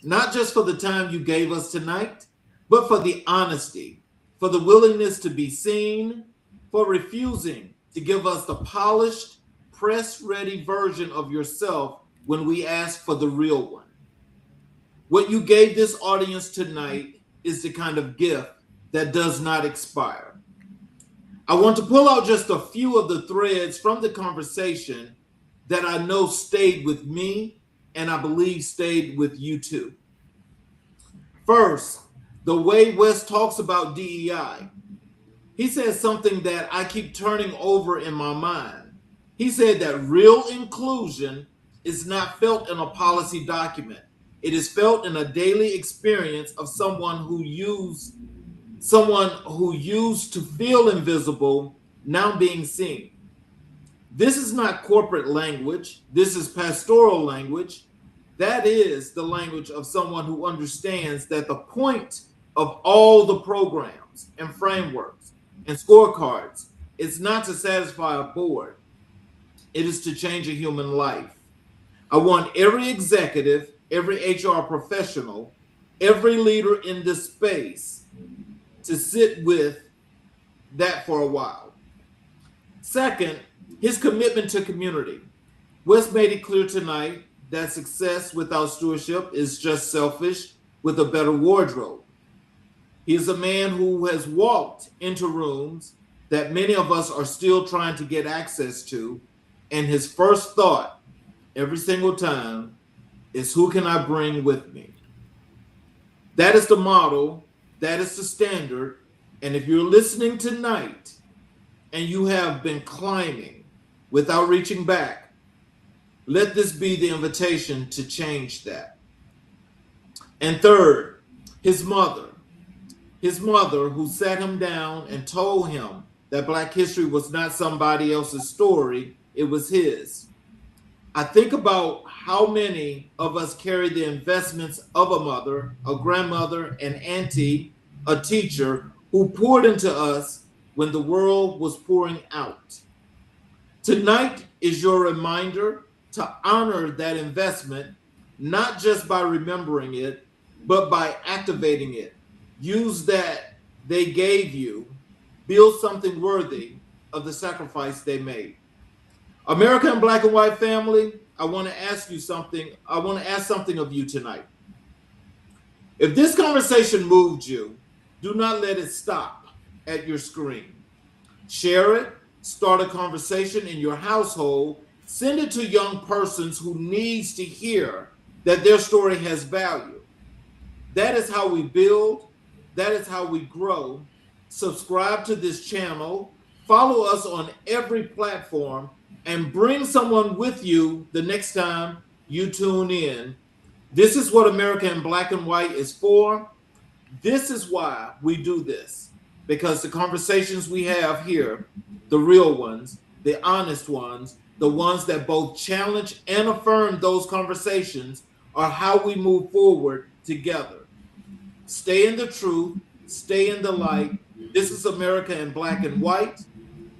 not just for the time you gave us tonight, but for the honesty, for the willingness to be seen, for refusing to give us the polished, press-ready version of yourself when we ask for the real one. What you gave this audience tonight is the kind of gift that does not expire. I want to pull out just a few of the threads from the conversation that I know stayed with me, and I believe stayed with you too. First, the way Wes talks about DEI. He says something that I keep turning over in my mind. He said that real inclusion is not felt in a policy document. It is felt in a daily experience of someone who used to feel invisible, now being seen. This is not corporate language. This is pastoral language. That is the language of someone who understands that the point of all the programs and frameworks and scorecards is not to satisfy a board. It is to change a human life. I want every executive, every HR professional, every leader in this space to sit with that for a while. Second, his commitment to community. Wes made it clear tonight that success without stewardship is just selfish with a better wardrobe. He is a man who has walked into rooms that many of us are still trying to get access to, and his first thought every single time is, who can I bring with me? That is the model, that is the standard, and if you're listening tonight and you have been climbing without reaching back, let this be the invitation to change that. And third, his mother who sat him down and told him that Black history was not somebody else's story, it was his. I think about how many of us carry the investments of a mother, a grandmother, an auntie, a teacher who poured into us when the world was pouring out. Tonight is your reminder to honor that investment, not just by remembering it, but by activating it. Use that they gave you, build something worthy of the sacrifice they made. American Black and White family, I want to ask you something. I want to ask something of you tonight. If this conversation moved you, do not let it stop at your screen. Share it, start a conversation in your household, send it to young persons who needs to hear that their story has value. That is how we build. That is how we grow. Subscribe to this channel, follow us on every platform, and bring someone with you the next time you tune in. This is what America in Black and White is for. This is why we do this, because the conversations we have here, the real ones, the honest ones, the ones that both challenge and affirm those conversations, are how we move forward together. Stay in the truth, stay in the light. This is America in Black and White.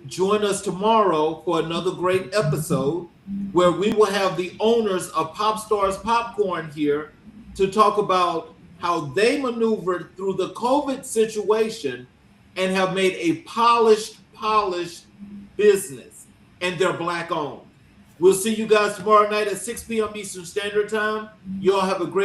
Join us tomorrow for another great episode where we will have the owners of Pop Stars Popcorn here to talk about how they maneuvered through the COVID situation and have made a polished business, and they're Black owned. We'll see you guys tomorrow night at 6 p.m. Eastern Standard Time. You all have a great